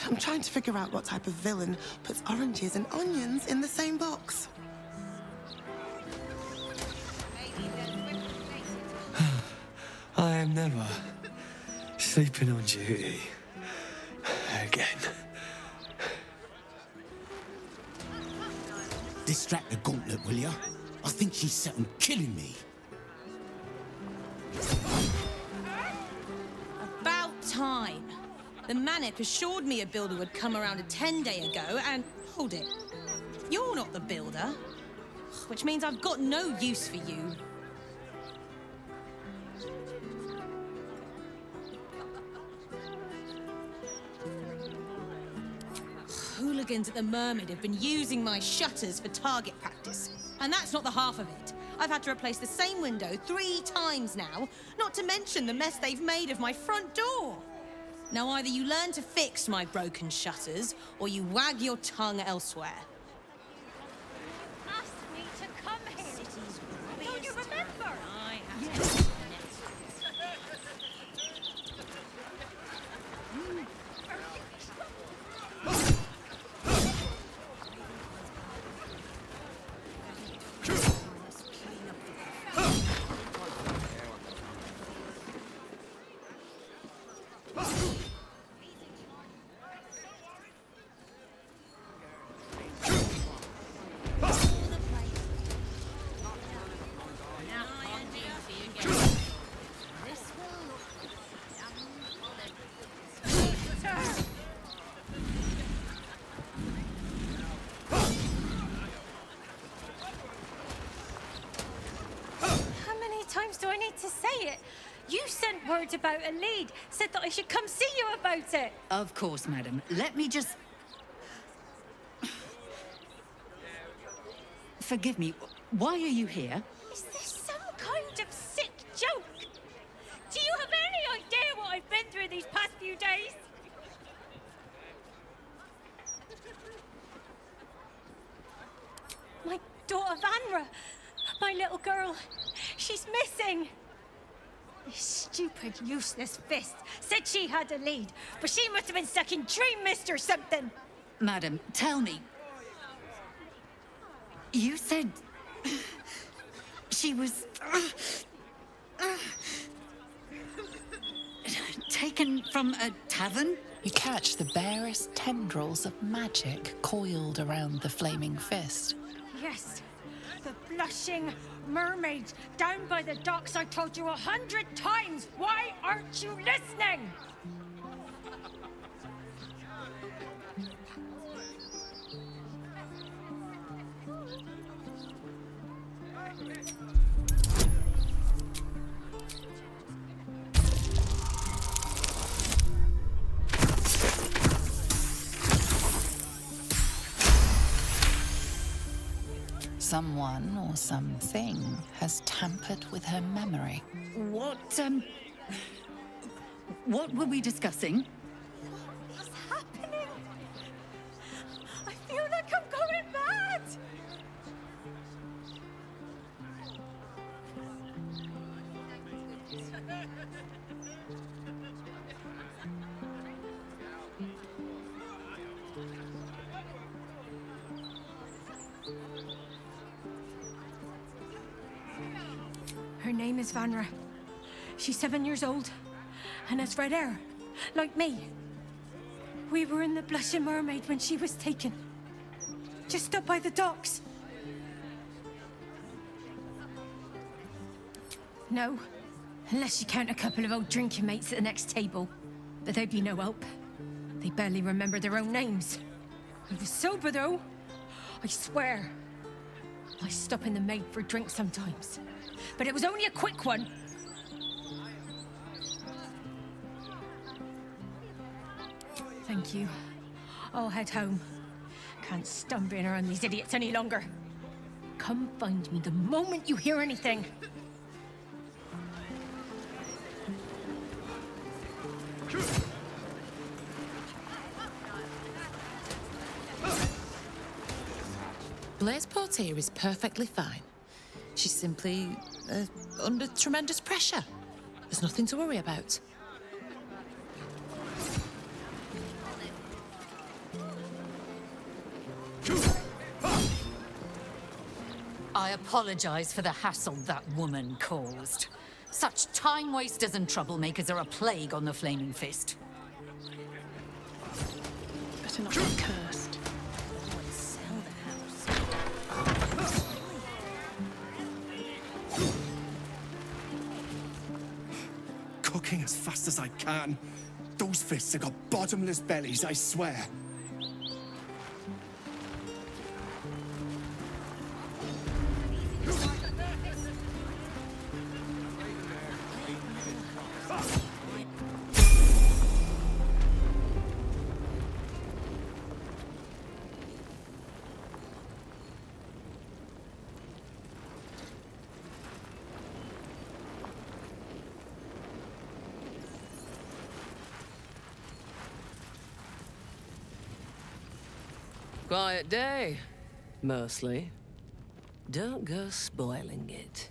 I'm trying to figure out what type of villain puts oranges and onions in the same box. I am never sleeping on duty again. Distract the gauntlet, will ya? I think she's set on killing me. About time. The Manip assured me a builder would come around a 10-day ago, and hold it. You're not the builder. Which means I've got no use for you. Hooligans at the Mermaid have been using my shutters for target practice. And that's not the half of it. I've had to replace the same window 3 times now, not to mention the mess they've made of my front door. Now either you learn to fix my broken shutters, or you wag your tongue elsewhere. Asked me to come here. Don't you remember? I have Yes. to. You sent word about a lead, said that I should come see you about it. Of course, madam. Let me just... Forgive me, why are you here? Is this some kind of sick joke? Do you have any idea what I've been through these past few days? My daughter Vanra, my little girl, she's missing. This stupid, useless fist said she had a lead, but she must have been stuck in Dream Mist or something. Madam, tell me. You said... she was... taken from a tavern? You catch the barest tendrils of magic coiled around the flaming fist. Yes, the blushing mermaid down by the docks I told you 100 times. Why aren't you listening? Someone or something has tampered with her memory. What were we discussing? What's happening? I feel like I'm going mad. Her name is Vanra. She's 7 years old and has red hair, like me. We were in the Blushing Mermaid when she was taken. Just up by the docks. No, unless you count a couple of old drinking mates at the next table. But they'd be no help. They barely remember their own names. I was sober, though. I swear. I stop in the maid for a drink sometimes. But it was only a quick one. Thank you. I'll head home. Can't stand being around these idiots any longer. Come find me the moment you hear anything. Blaise Portier is perfectly fine. She's simply under tremendous pressure. There's nothing to worry about. I apologize for the hassle that woman caused. Such time wasters and troublemakers are a plague on the Flaming Fist. Better not get cursed. Sell the house. Cooking as fast as I can. Those fists have got bottomless bellies, I swear. Quiet day, mostly. Don't go spoiling it.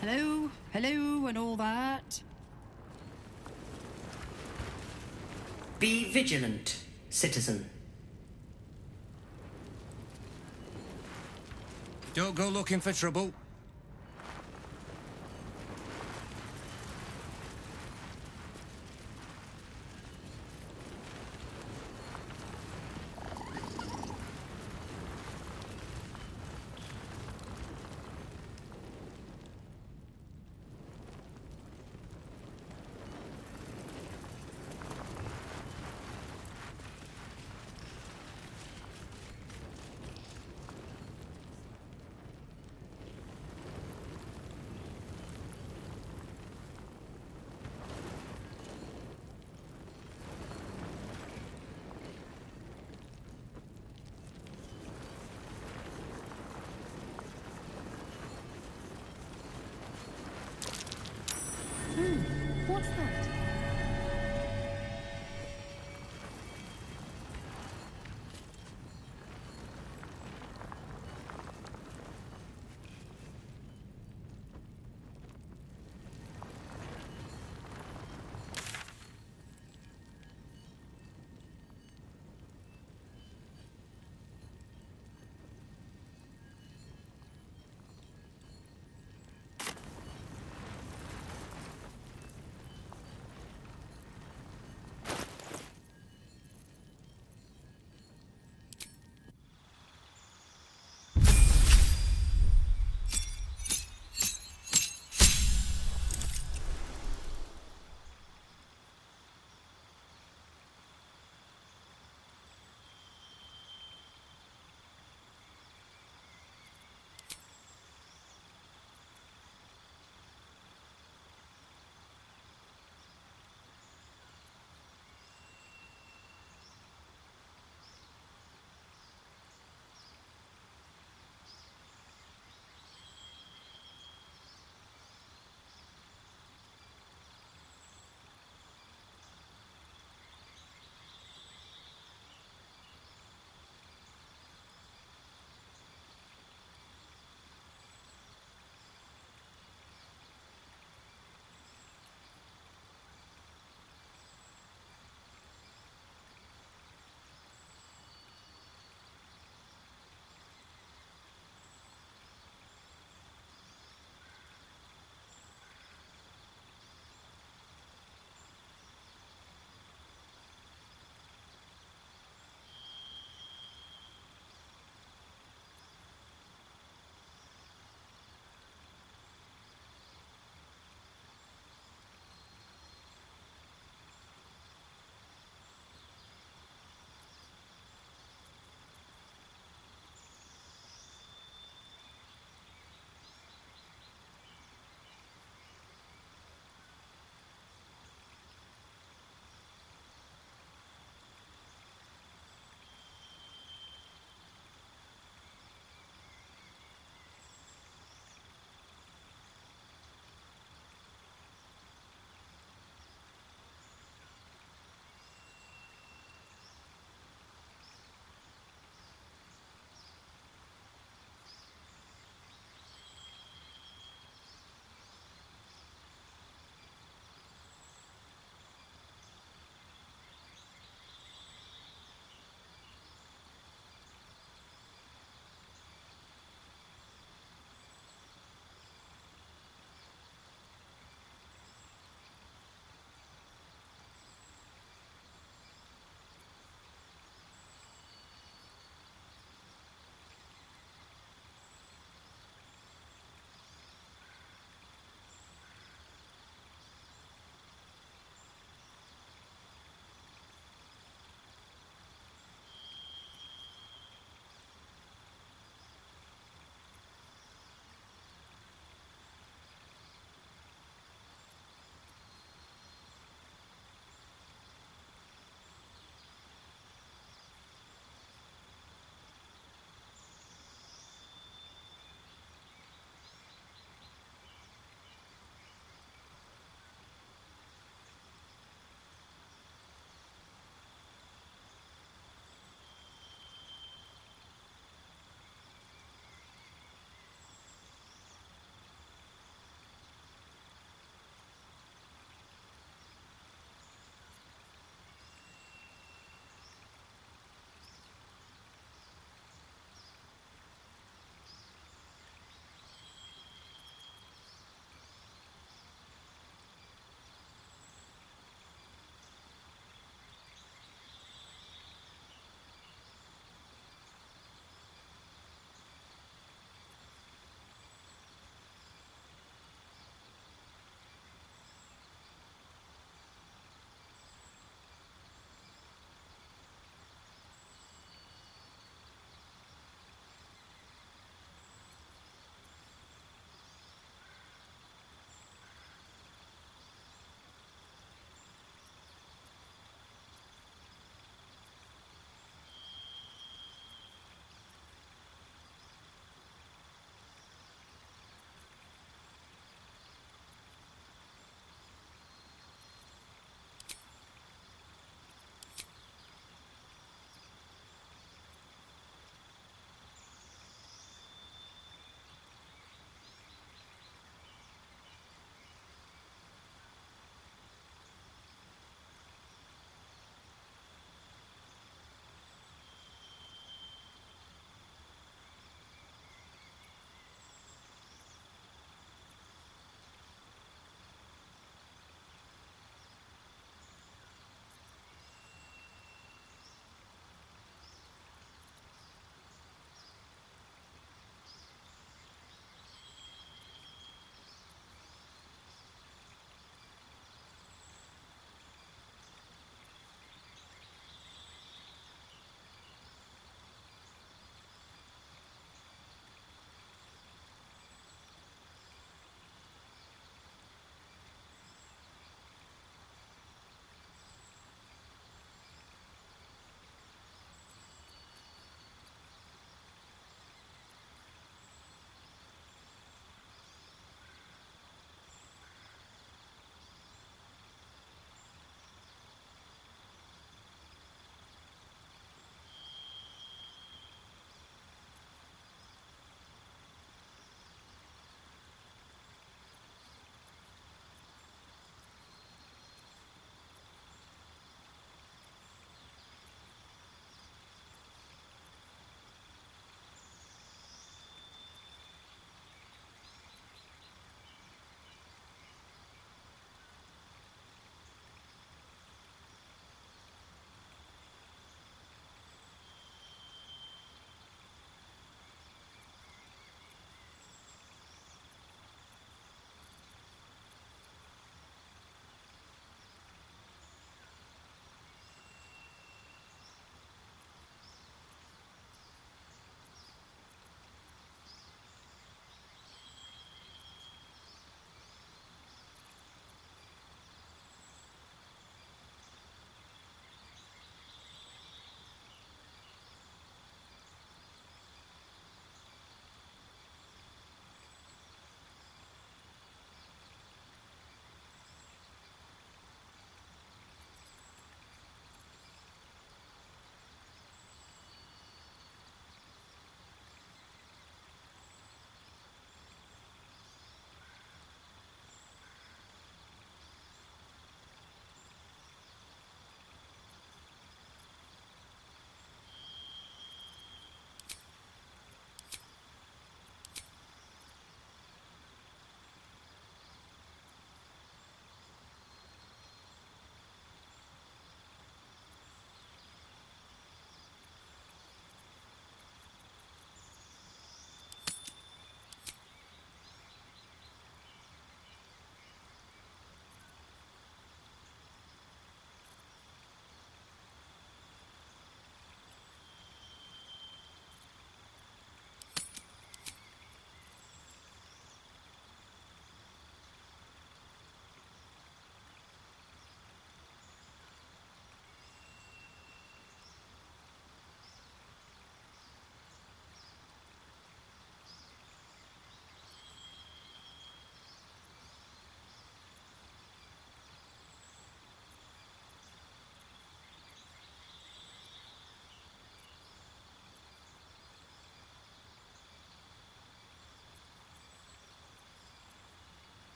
Hello, hello, and all that. Be vigilant, citizen. Don't go looking for trouble. once thought.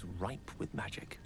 was ripe with magic.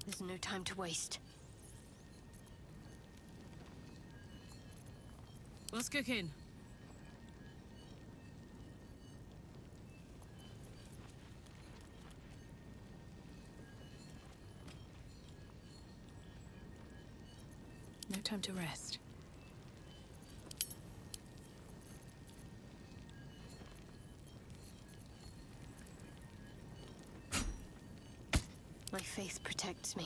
There's no time to waste. What's cooking? No time to rest. My faith protects me.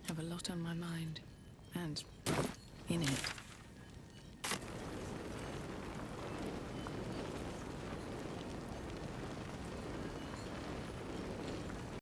Have a lot on my mind, and in it,